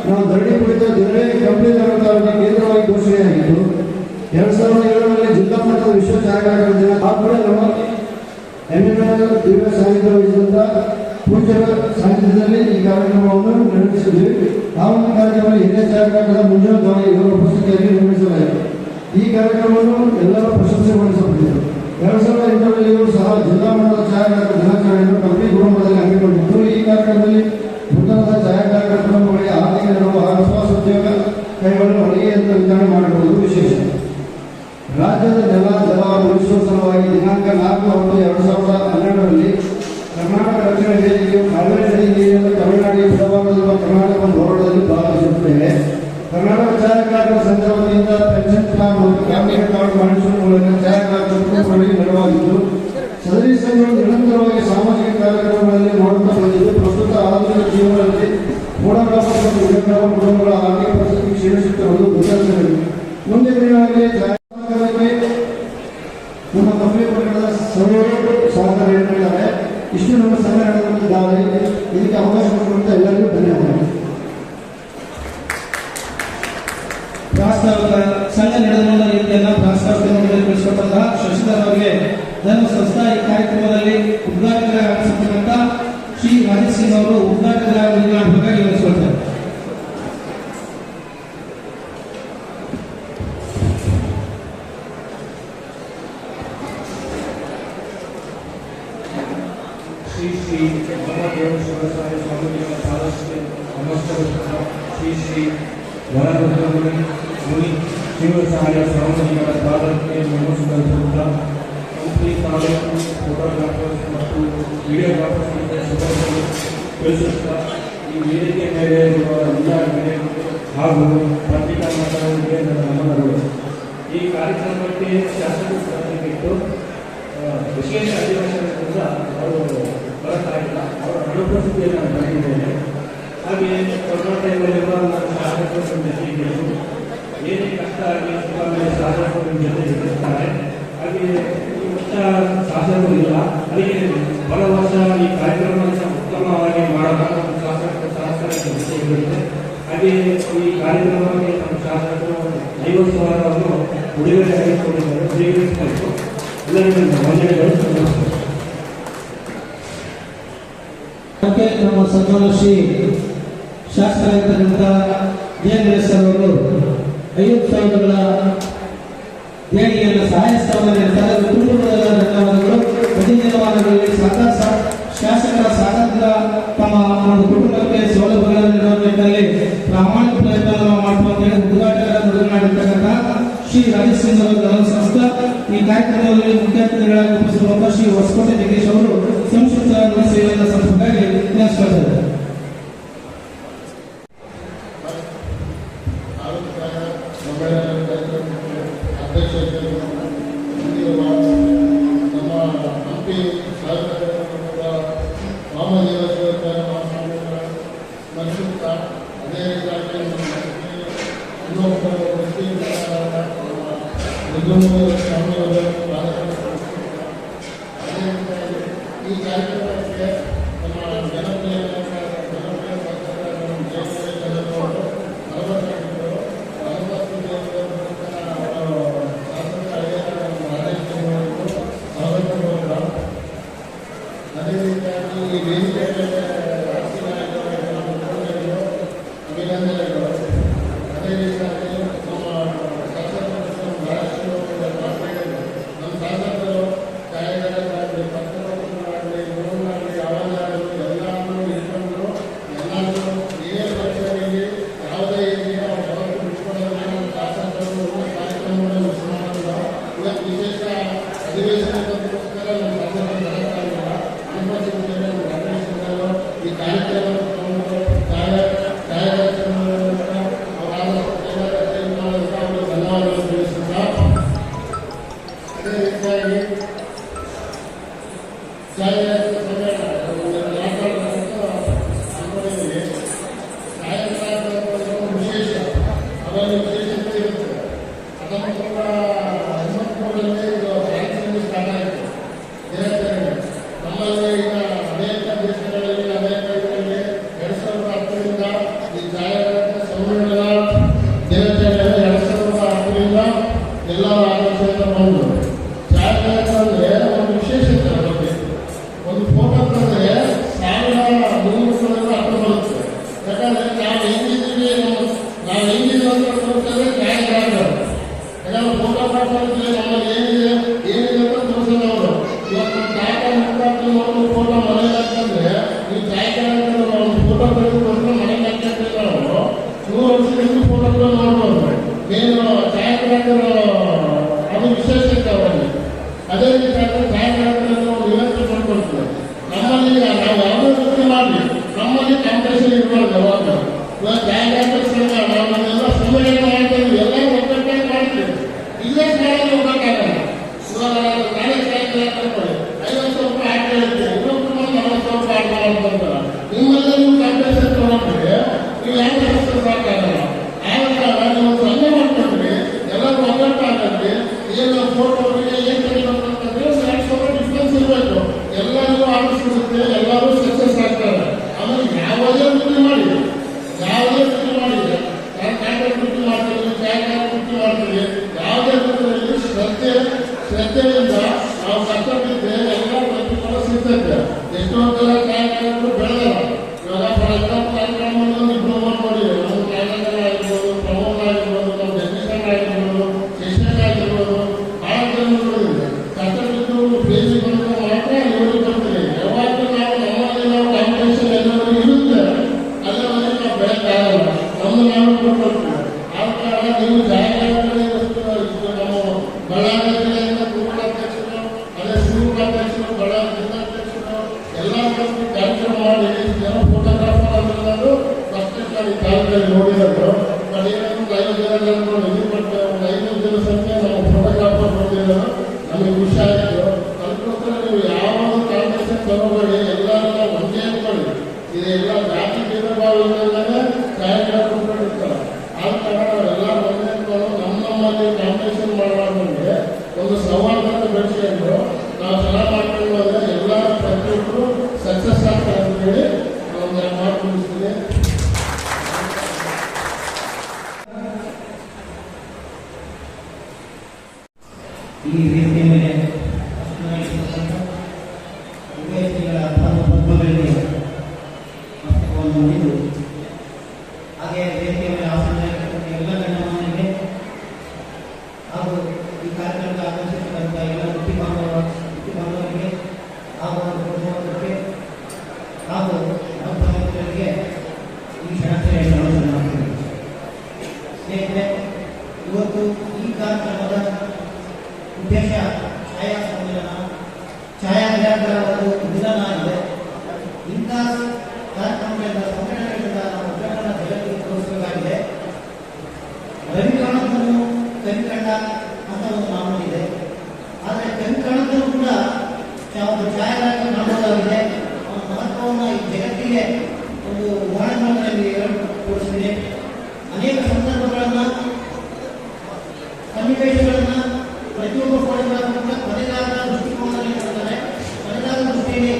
ನಾವು ಧರಣಿ ಕುರಿತ ದಿನವೇ ಕಂಪ್ಲಿ ತಾಲೂಕಿಗೆ ಕೇಂದ್ರವಾಗಿ ಘೋಷಣೆಯಾಗಿತ್ತು. 2007ರಲ್ಲಿ ಜಿಲ್ಲಾ ಮಟ್ಟದ ವಿಶ್ವ ಛಾಯಾಗ್ರಾಹಕರ ದಿನ ಆ ಕೂಡ ನಮ್ಮ ದಿವ್ಯ ಸಾನ್ನಿಧ್ಯ ವಹಿಸಿದಂಥ ಪೂಜ್ಯರ ಸಾನ್ನಿಧ್ಯದಲ್ಲಿ ಈ ಕಾರ್ಯಕ್ರಮವನ್ನು ನಡೆಸಿದ್ವಿ. ಆ ಒಂದು ಕಾರ್ಯಕ್ರಮ ಹಿರಿಯ ಛಾಯಾಗ್ರಾಹಕರ ಮುಂಜಾನೆ ಇವರ ಉಪಸ್ಥಿತಿಯಲ್ಲಿ ನಿರ್ವಹಿಸಲಾಯಿತು. ಈ ಕಾರ್ಯಕ್ರಮವನ್ನು ಎಲ್ಲರೂ ಪ್ರಶಂಸೆ ಮಾಡಿಸಲ್ಪಟ್ಟಿತು. 2008ರಲ್ಲಿ ಇವರು ಸಹ ಜಿಲ್ಲಾ ಮಟ್ಟದ ಛಾಯಾಗ್ರಾಹಕರ ದಿನಾಚರಣೆಯನ್ನು ಕಂಪ್ಲಿ ಕುಟುಂಬದಲ್ಲಿ ಹಮ್ಮಿಕೊಂಡಿದ್ದು, ಈ ಕಾರ್ಯಕ್ರಮದಲ್ಲಿ ಮುಂತಾದ ಛಾಯಾಗ್ರಾಹಕರ ಕುಟುಂಬಗಳಿಗೆ ಆರ್ಥಿಕ ನೆರವು ಹಾಗೂ ಸ್ವಸೋದ್ಯೋಗ ಕೈಗೊಳ್ಳಲು ಹೊಲಿಗೆಯಂತ್ರ ವಿತರಣೆ ಮಾಡಿರುವುದು ವಿಶೇಷ. ರಾಜ್ಯದ ನೆಲ ಜಲ ಉಳಿಸುವ ಸಲುವಾಗಿ ದಿನಾಂಕ 4/10/2012ರಲ್ಲಿ ಕರ್ನಾಟಕ ರಕ್ಷಣಾ ವೇದಿಕೆಯು ಕಾವೇರಿ ನದಿ ನೀರಿನಿಂದ ತಮಿಳುನಾಡಿಗೆ ಬಿಡಬಾರದೆಂಬ ಕರ್ನಾಟಕ ಹೋರಾಟದಲ್ಲಿ ಭಾಗವಹಿಸುತ್ತೇವೆ. ಕರ್ನಾಟಕ ಛಾಯಾಗ್ರಾಹಕರ ಸಂಘ ವತಿಯಿಂದ ಪೆನ್ಷನ್ ಪ್ಲಾನ್ ಮತ್ತು ಕಾರ್ಮಿಕ ಕಾರ್ಡ್ ಮಾಡಿಸುವ ಮೂಲಕ ಛಾಯಾಗ್ರಾಹಕರ ಕುಟುಂಬಗಳಿಗೆ ನೆರವಾಗಿದ್ದು, ಸದರಿ ಸಂಘಗಳು ನಿರಂತರವಾಗಿ ಸಾಮಾಜಿಕ ಕಾರ್ಯಕ್ರಮಗಳಲ್ಲಿ ಮಾಡುತ್ತಾ ಬಂದಿದ್ದು, ಪ್ರಸ್ತುತ ಆಧುನಿಕ ಜೀವನದಲ್ಲಿ ಫೋಟೋಗ್ರಾಫರ್ ಮತ್ತು ವಿಡಿಯೋಗ್ರಾಫರ್ ಕುಟುಂಬಗಳ ಆರ್ಥಿಕ ಪರಿಸ್ಥಿತಿ ಕ್ಷೀಣಿಸುತ್ತಿರುವುದು ದುರ್ದರ್ಶನಗಳು. ಮುಂದಿನ ದಿನಗಳಲ್ಲಿ ನಮ್ಮ ಕಂಪ್ಲಿ ಪ್ರಕರಣದ ಸಭೆಗಳು ಸಹಕಾರ ನೀಡಿದ್ದಾರೆ. ಇಷ್ಟು ನಮ್ಮ ಸಂಘ ನಡೆದಿದ್ದಾರೆ. ಇದಕ್ಕೆ ಅವಕಾಶ ಕೊಡುವಂತ ಎಲ್ಲರಿಗೂ ಧನ್ಯವಾದಗಳು. ಪ್ರಾಸ್ತಾವಿಕ ಸಂಘ ನಡೆದ ರೀತಿಯನ್ನ ಪ್ರಾಸ್ತಾವಿಕ ತಿಳಿಸಿಕೊಟ್ಟಂತಹ ಶಶಿಧರ್ ಅವರಿಗೆ ಧರ್ಮಸಂಸ್ಥಾ ಈ ಕಾರ್ಯಕ್ರಮದಲ್ಲಿ ಉದ್ಘಾಟಕರಾಗಿರ್ತಕ್ಕಂಥ ಶ್ರೀ ರಾಜೇಶ್ ಸಿಂಗ್ ಅವರು ಉದ್ಘಾಟಕರಾಗಿ ವಿವರಿಸಿಕೊಡ್ತಾರೆ. ಶ್ರೀ ಮಹಾದೇವೇಶ್ವರ ಸ್ವಾಮಿಗಳ ಪಾದಕ್ಕೆ ನಮಸ್ಕರಿಸುತ್ತಾ, ಶ್ರೀ ವರರುದ್ರಮುನಿ ಮುನಿ ಶಿವಸಹಾಯ ಸ್ವಾಮಿಗಳ ಪಾದಕ್ಕೆ ನಮಸ್ಕರಿಸುತ್ತಾ, ಕಂಪ್ಲಿ ತಾಲೂಕು ಫೋಟೋಗ್ರಾಫರ್ಸ್ ಮತ್ತು ವಿಡಿಯೋಗ್ರಾಫರ್ಸ್ಗೆ ಶುಭಾಶಯ ತಿಳಿಸುತ್ತಾ, ಈ ವೇದಿಕೆ ಮೇಲೆ ಇರುವ ಎಲ್ಲರಿಗೆ ಹಾಗೂ ಪತ್ರಿಕಾ ಮಾಧ್ಯಮಗಳಿಗೆ ನನ್ನ ನಮನಗಳು. ಈ ಕಾರ್ಯಕ್ರಮಕ್ಕೆ ಶಾಸಕರು ವಿಶೇಷ ಅಧಿವೇಶನದಿಂದ ಅವರು ಬರಕ್ಕಾಗಿಲ್ಲ. ಅವರ ಅನುಪಸ್ಥಿತಿಯನ್ನು ನಾನು ಬಂದಿದ್ದೇನೆ. ಹಾಗೆ ಕರ್ನಾಟಕದಲ್ಲಿರುವ ನನ್ನ ಶಾಸಕರ ಜೊತೆಗಳು ಏನೇ ಕಷ್ಟ ಆಗಿ ಶಾಸಕರ ಜೊತೆ ಇರುತ್ತಾರೆ. ಹಾಗೆ ಈ ವರ್ಷ ಶಾಸಕರು ಇಲ್ಲ, ಅದಕ್ಕೆ ಬರೋ ವರ್ಷ ಈ ಕಾರ್ಯಕ್ರಮವನ್ನು ಉತ್ತಮವಾಗಿ ಮಾಡೋಣ ನಮ್ಮ ಶಾಸಕರ ಸಹಕಾರ ಜೊತೆ ಇರುತ್ತೆ. ಹಾಗೆ ಈ ಕಾರ್ಯಕ್ರಮಕ್ಕೆ ನಮ್ಮ ಶಾಸಕರು 50,000 ಉಡುಗೊರೆ ಆಗಿಕೊಂಡಿದ್ದಾರೆ. ಸ್ವೀಕರಿಸಬೇಕು. ಎಲ್ಲರಿಗೂ ವಂದನೆಗಳು. ನಮ್ಮ ಸಂಘದ ಶ್ರೀ ಶಾಸಕರಾಗಿರ್ತಕ್ಕಂಥ ಜಯನರೇಶ್ ಅವರು 50,000ಗಳ ದೇಣಿಗೆಯನ್ನು ಸಹಾಯ ಸ್ಥಾನ ನೀಡುತ್ತಾರೆ. ಕುಟುಂಬದ ಧನ್ಯವಾದಗಳು. ಪ್ರತಿದಿನವಾದಗಳಲ್ಲಿ ಶಾಸಕರ ಸಾಧಕರ ತಮ್ಮ ಒಂದು ಕುಟುಂಬಕ್ಕೆ ಸೌಲಭ್ಯಗಳನ್ನು ನೀಡುವ ನಿಟ್ಟಿನಲ್ಲಿ ಪ್ರಾಮಾಣಿಕ ಪ್ರಯತ್ನವನ್ನು ಮಾಡುವಂತೆ ಉದ್ಘಾಟಕರ ನುಡಿಗಳಾಗಿರ್ತಕ್ಕಂಥ ಶ್ರೀ ರಾಜೇಶ್ ಸಿಂಗ್ ಅವರ ಧರ್ಮಸಂಸ್ಥಾ ಈ ಕಾರ್ಯಕ್ರಮದಲ್ಲಿ ಮುಖ್ಯ ಅತಿಥಿಗಳಾಗಿ ಉಪಸ್ಥಿತರಾದ ಶ್ರೀ ಹೊಸಕೋಟೆ ಜಗದೀಶ್ ಅವರು ಸಂಕ್ಷಿಪ್ತ ಸೇವೆಯನ್ನು ಸಂಸ್ಥೆಗಾಗಿ ತಿಳಿಸಿಕೊಟ್ಟಿದ್ದಾರೆ. ನಮ್ಮ ಹಂಪಿ ಈ ಕಾರ್ಯಕ್ರಮಕ್ಕೆ ನಮ್ಮ ಜನಪ್ರಿಯ ಅದೇ ರೀತಿಯಾಗಿ ಈ ವೇದಿಕೆ ಅಭಿನಂದನೆಗಳು. ಅದೇ ರೀತಿಯಾಗಿ ನಮ್ಮ ಶಾಸಕರು ಬಹಳಷ್ಟು ನಮ್ಮ ಶಾಸಕರು ಛಾಯಾಗ್ರಾಹಕರಾಗಲಿ, ಪತ್ರಕರ್ತರಾಗಲಿ, ಗುರುಗಳಾಗಲಿ, ಯಾವಾಗಲಾಗಲಿ ಎಲ್ಲರೂ ಇಟ್ಕೊಂಡು ಎಲ್ಲರೂ ಏನೇ ಪಕ್ಷದಲ್ಲಿ ಯಾವುದೇ ಇದೆಯೋ ಯಾವತ್ತೂ ಬಿಟ್ಕೊಳ್ಳೋದಿಲ್ಲ. ನಮ್ಮ ಶಾಸಕರು ಕಾರ್ಯಕ್ರಮವನ್ನು ಮಿಸ್ ಮಾಡೋದಿಲ್ಲ. ಇವತ್ತು ವಿಶೇಷ ಅಧಿವೇಶನಕ್ಕೋಸ್ಕರ ನಮ್ಮ ಶಾಸಕರು ಬರೋಕ್ಕಾಗಿಲ್ಲ. ಈ ಕಾರ್ಯಕ್ರಮವನ್ನು ಧನ್ಯವಾದಗಳು ತಿಳಿಸುತ್ತಾ, ಅದೇ ರೀತಿಯಾಗಿ ವಿಶೇಷ ಅದರಲ್ಲಿ ವಿಶೇಷತೆ ಇರುತ್ತೆ. 1983ರಲ್ಲಿ ಇದು ಫ್ರಾನ್ಸ್ನಲ್ಲಿ ಸ್ಟಾರ್ಟ್ ಆಯಿತು ದಿನಾಚರಣೆ. ನಮ್ಮಲ್ಲಿ ಈಗ ಅನೇಕ ದೇಶಗಳಲ್ಲಿ ಅನೇಕ ಇದರಲ್ಲಿ 2010ರಿಂದ ಈ ಛಾಯಾಗ್ರಾಹಕ ಸಮ್ಮೇಳನ ದಿನಾಚರಣೆ 2010ರಿಂದ ಎಲ್ಲರೂ ಆಚರಿಸ್ತಾ ಬಂದು ಛಾಯಾಗ್ರಾಹಕ ಅಂದರೆ ಒಂದು ವಿಶೇಷತೆ ಬಗ್ಗೆ ಒಂದು ಫೋಟೋ ತಂದರೆ 1300 ಅರ್ಥ ಬರುತ್ತೆ. ಯಾಕಂದರೆ ನಾವು ಹೆಂಗಿದ್ದೀವಿ ಅಂತ ತೋರಿಸಿದ್ರೆ ಛಾಯಾಗ್ರಾಹಕರು. ಯಾಕಂದ್ರೆ ಫೋಟೋಗ್ರಾಫರ್ಗೆ ನಮ್ಮಲ್ಲಿ ಏನಿದೆ ಅಂತ ತೋರಿಸಲ್ಲ ಅವರು. ಇವತ್ತು ನಮ್ಮ ತಾತ ಮುಖ್ಯಮಂತ್ರಿ ಅವರು ಫೋಟೋ ಮನೇಲಿ ಹಾಕಂದ್ರೆ ಈ ಛಾಯಾಗ್ರಾಹಕರು ಒಂದು ಫೋಟೋ ತೆಗೆದುಕೊಂಡು ಮನೇಲಿ ಹಾಕಿಲ್ಲ. ಅವರು 100 ವರ್ಷದಿಂದ ಫೋಟೋಗಳು ನೋಡ್ಬೋದು. ಏನು ಛಾಯಾಗ್ರಾಹಕರು ಅದು ವಿಶೇಷತೆ ಅವರಲ್ಲಿ. ಅದೇ ರೀತಿಯಾಗಿ ಛಾಯಾಗ್ರಾಹಕರನ್ನು ಒಂದು ವ್ಯವಸ್ಥೆ ಮಾಡ್ಕೊಳ್ತಾರೆ. ನಮ್ಮಲ್ಲಿ ನಾವು ಯಾವುದೇ ವೃತ್ತಿ ಮಾಡಲಿ ನಮ್ಮಲ್ಲಿ ಕಾಂಪಿಟೇಷನ್ ಇರಬಾರ್ದು. ಯಾವಾಗ ಇವಾಗ ಛಾಯಾಗ್ರಾಹಕರ ಸಂಘ ನಾವೆಲ್ಲ ಸಮ್ಮೇಳನ ಮಾಡ್ತಾ ಇದ್ವಿ, ಎಲ್ಲರೂ ಒಗ್ಗಟ್ಟಾಗಿ ಮಾಡ್ತೀವಿ. ಇಲ್ಲೇ ಶಾಲೆಗೆ ಹೋಗಕ್ಕಾಗಲ್ಲ. ಇವಾಗ ನಾಳೆ ಛಾಯಾಗ್ರಾಹಕರು 50 ರೂಪಾಯಿ ಆಟ ಹೇಳ್ತೀವಿ, ಇನ್ನೊಬ್ರು 40 ರೂಪಾಯಿ ಆಟ ಮಾಡ್ತಾರೆ. ನಿಮ್ಮಲ್ಲೇ ನೀವು ಕಾಂಪಿಟೇಷನ್ ತಗೊಂಡ್ರೆ ನೀವು ಯಾವ ಕೆಲಸ ಸಾಕಾಗಲ್ಲ. ಆಗ ನೀವು ಸಂಘ ಮಾಡ್ಕೊಂಡ್ರಿ, ಎಲ್ಲರೂ ಒಗ್ಗಟ್ಟಾಗಲಿ. ಏನು ಫೋಟೋಗೆ ಏನು ತೆಗಿಬೇಕಂತಂದ್ರೆ 200 ಡಿಫ್ರೆನ್ಸ್ ಇರಬೇಕು. ಎಲ್ಲರಿಗೂ ಆಡಿಸ್ಬಿಡುತ್ತೆ, ಎಲ್ಲರೂ ಸಕ್ಸಸ್ ಆಗ್ತಾರೆ. ಆಮೇಲೆ ಯಾವುದೇ ವೃತ್ತಿ ಮಾಡಿ ನಾನು ಕಾಂಟ್ರಾಕ್ಟ್ ವೃತ್ತಿ ಮಾಡ್ತೀವಿ, ಛಾಯಾಗ್ರಾಹಕ ವೃತ್ತಿ ಮಾಡ್ತೀವಿ, ಯಾವುದೇ ವೃತ್ತಿಯಲ್ಲಿ ಶ್ರದ್ಧೆಯಿಂದ ನಾವು ಕಷ್ಟಬಿದ್ದರೆ ಎಲ್ಲ ಪ್ರತಿಫಲ ಸಿಗ್ತೈತೆ. ಎಷ್ಟೋ ಜನ ಛಾಯಾಗ್ರಾಹಕರು ಬೆಳೆದಲ್ಲ. ಇವಾಗ ಫಾರ್ ಎಕ್ಸಾಂಪಲ್ ಕಾರ್ಯಕ್ರಮವನ್ನು ಇಬ್ಬರು ನೋಡಿ, ನಮ್ಮ ಛಾಯಾಗ್ರಾಹಕ ಆಗಿರ್ಬೋದು, ಪ್ರಮೋದ್ ಆಗಿರ್ಬೋದು, ನಮ್ಮ ಜಗದೀಶನ್ ಆಗಿರ್ಬೋದು, ಶಶಾಂಕ್ ಆಗಿರ್ಬೋದು, ಭಾಳ ಜನ ನೋಡಿದ್ರೆ ಕಷ್ಟಬಿದ್ದು ಪ್ಲೇಸಿಗೆ ಬಂದರೆ ಮಾತ್ರ ಇವರಿಗೆ ಬರ್ತೀವಿ. ಯಾವಾಗಲೂ ನಮ್ಮಲ್ಲಿ ಕಾಂಪಿಟೇಷನ್ ಎಲ್ಲರೂ ಇರುತ್ತೆ, ಅಲ್ಲವಲ್ಲಿ ನಾವು ಬೆಳಕಾಗಲ್ಲ. ನಾವು ಕೊಡ್ಕೊಳ್ತೀವಿ. ಆದ ಕಾರಣ ನೀವು ಛಾಯಾಗ್ರಾಹಕರೇ ನಮ್ಮ ಬಳ್ಳಾರಿ ಜಿಲ್ಲೆಯಿಂದ ಕುರುಕ್ಷೇತ್ರ ಅದೇ ಶಿವಕಾಂತೇಶ್ವರ ಬಳ್ಳಾರಿ ಜಿಲ್ಲಾಧ್ಯಕ್ಷರು ಎಲ್ಲ ಕಾರ್ಯಕ್ರಮ ಮಾಡಿ ಜನ ಫೋಟೋಗ್ರಾಫರ್ ಆಗಿರೋದು ಫಸ್ಟ್ ಕಾಲದಲ್ಲಿ ನೋಡಿರೋದು. ಬಟ್ ಏನಾದ್ರು 5 ಜನಗಳನ್ನು ಇದು ಮಾಡ್ತಾರೆ, ಒಂದು 500 ಜನ ಸಂಖ್ಯೆ ನಮ್ಮ ಫೋಟೋಗ್ರಾಫರ್ ನೋಡಿರೋದು ನಮಗೆ ಖುಷಿ ಆಯಿತು. ಅದಕ್ಕೋಸ್ಕರ ನೀವು ಯಾವಾಗ ಕಾಂಪಿಟೇಷನ್ ತಗೋಬೇಡಿ, ಎಲ್ಲರೂ ಒಂದೇ ಮಾಡಿ. ಇದೆಲ್ಲ ಜಾತಿ ಭೇದ ಭಾವ ಇಲ್ಲದೇ ಛಾಯಾಗ್ರಾಹಕರು ಇರ್ತಾರೆ. ಆದ ಕಾರಣ ಎಲ್ಲ ಒಂದೇ ನಮ್ಮಲ್ಲಿ ಕಾಂಪಿಟೇಷನ್ ಮಾಡಬಾರ್ದಂದ್ರೆ ಒಂದು ಸವಾಲನ್ನು ಬೆಳೆಸಿಕೊಂಡು ನಾವು ಚೆನ್ನಾಗಿ ಮಾಡ್ಕೊಂಡು ಹೋದ್ರೆ ಎಲ್ಲ ಪ್ರತಿಯೊಬ್ಬರು ಸಕ್ಸಸ್ ಆಗ್ತಾರೆ ಅಂತ ಹೇಳಿ ಒಂದು ಮಾತು ಮುಗಿಸ್ತೀನಿ. ಈ ವೇದಿಕೆ ಮೇಲೆ ವಿದ್ಯಾರ್ಥಿಗಳ ಪದ್ಮಗಳಿಗೆ ಮಸ್ತಕವನ್ನು ನೀಡು. ಹಾಗೆ ವೇದಿಕೆ ಮೇಲೆ ಆಸನ ಎಲ್ಲ ಗಣ್ಯಮಾನ್ಯರಿಗೆ ಹಾಗೂ ಈ ಕಾರ್ಯಕ್ರಮಕ್ಕೆ ಆಗಮಿಸಿರ್ತಕ್ಕಂಥ ಎಲ್ಲ ವೃತ್ತಿ ಬಾಂಧವರಿಗೆ ಹಾಗೂ ಕುಟುಂಬಕ್ಕೆ ಹಾಗೂ ನೌಕರರಿಗೆ ಈ ಕ್ಷಣಕ್ಕೆ ಮಾಡ್ತೀವಿ. ಸ್ನೇಹಿತರೆ, ಇವತ್ತು ಈ ಕಾರ್ಯಕ್ರಮದ ಉದ್ದೇಶ ಛಾಯಾ ಸಮ್ಮೇಳನ, ಛಾಯಾಗ್ರಾಹಕರ ಒಂದು ದಿನ ಇದೆ. ಇಂಥ ಕಾರ್ಯಕ್ರಮಗಳಿಂದ ಸಮ್ಮೇಳನಗಳಿಂದ ನಾವು ಒಗ್ಗಟ್ಟನ್ನು ಜಗತ್ತಿಗೆ ತೋರಿಸಬೇಕಾಗಿದೆ. ರವಿಕಾಣವನ್ನು ಕವಿಕಂಡ ಅಂತ ಒಂದು ಮಾಮೂಲಿ ಇದೆ. ಆದರೆ ಕವಿಕಾಣದಲ್ಲೂ ಕೂಡ ಒಂದು ಛಾಯಾಗ್ರಾಹಕ ಕಾಣಬಹುದಾಗಿದೆ. ಅವನ ಮಹತ್ವವನ್ನು ಈ ಜಗತ್ತಿಗೆ ಒಂದು ಉದಾಹರಣೆಗಳಲ್ಲಿ ತೋರಿಸಿದೆ. ಅನೇಕ ಸಂದರ್ಭಗಳನ್ನು ಸನ್ನಿವೇಶಗಳನ್ನು ಪ್ರತಿಯೊಬ್ಬ ಫೋಟೋಗ್ರಾಫರ್ ಕೂಡ ಕೊನೆಗಾರರ ದೃಷ್ಟಿಕೋನದಲ್ಲಿ ಕೊಡ್ತಾರೆ. ಕೊನೆಗಾರರ ದೃಷ್ಟಿಯಲ್ಲಿ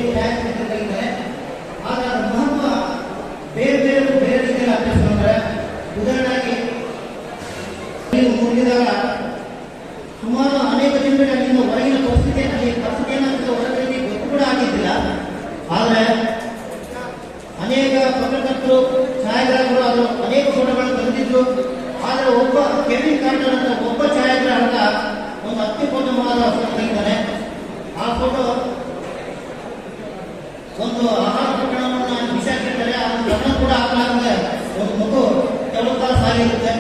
ಹಾಕ್ಬಿಟ್ಟು ಒಂದು ಆಹಾರ ಪ್ರಕರಣವನ್ನು ಬಿಸಾಕಿರ್ತಾರೆ. ಅದು ಗಮನ ಕೂಡ ಆಗಲಾರದೆ ಒಂದು ಮಗು ಕೆಲವು ಕಾಲ ಸಾಗಿರುತ್ತೆ.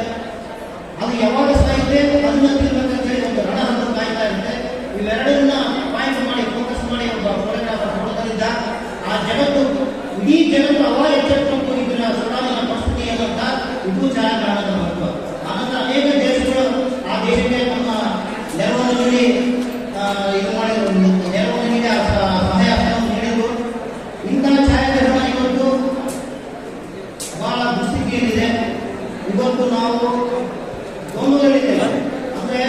ಅದು ಯಾವಾಗ ಸಾಯುತ್ತೆ ಅದನ್ನ ತಿಳ್ಬೇಕಂತ ಹೇಳಿ ಒಂದು ರಣ ಅಂತ ಕಾಯ್ತಾ ಇರುತ್ತೆ. ಇವೆರಡನ್ನ ಪಾಯಿಂಟ್ ಮಾಡಿ ಫೋಕಸ್ ಮಾಡಿ ಒಬ್ಬ ಫೋಟೋಗ್ರಾಫರ್ ಫೋಟೋದಲ್ಲಿದ್ದ ಆ ಜಗತ್ತು, ಇಡೀ ಜಗತ್ತು ಅವಾಗ ಎಚ್ಚೆತ್ತುಕೊಂಡು ಇದರ ಸುಡಾಲಿನ ಪರಿಸ್ಥಿತಿ ಏನಂತ ಇದು ಛಾಯಾಗ್ರಹಣದ ಮಹತ್ವ. ಆನಂತರ ಅನೇಕ ದೇಶಗಳು ಆ ದೇಶಕ್ಕೆ ನಮ್ಮ ನೆರವನ್ನು ಇದು ಮಾಡಿದ್ರು, ನೆರವನ್ನು ನೀಡಿ ಸಹಾಯ ನೀಡಿದ್ರು. ಇಂತಹ ಛಾಯಾಗ್ರಹಣ ಇವತ್ತು ಬಹಳ ದುಸ್ಥಿತಿಯಲ್ಲಿದೆ. ಇವತ್ತು ನಾವು ಗೊಂದಲಗಳಿದ್ದೇವೆ. ಅಂದ್ರೆ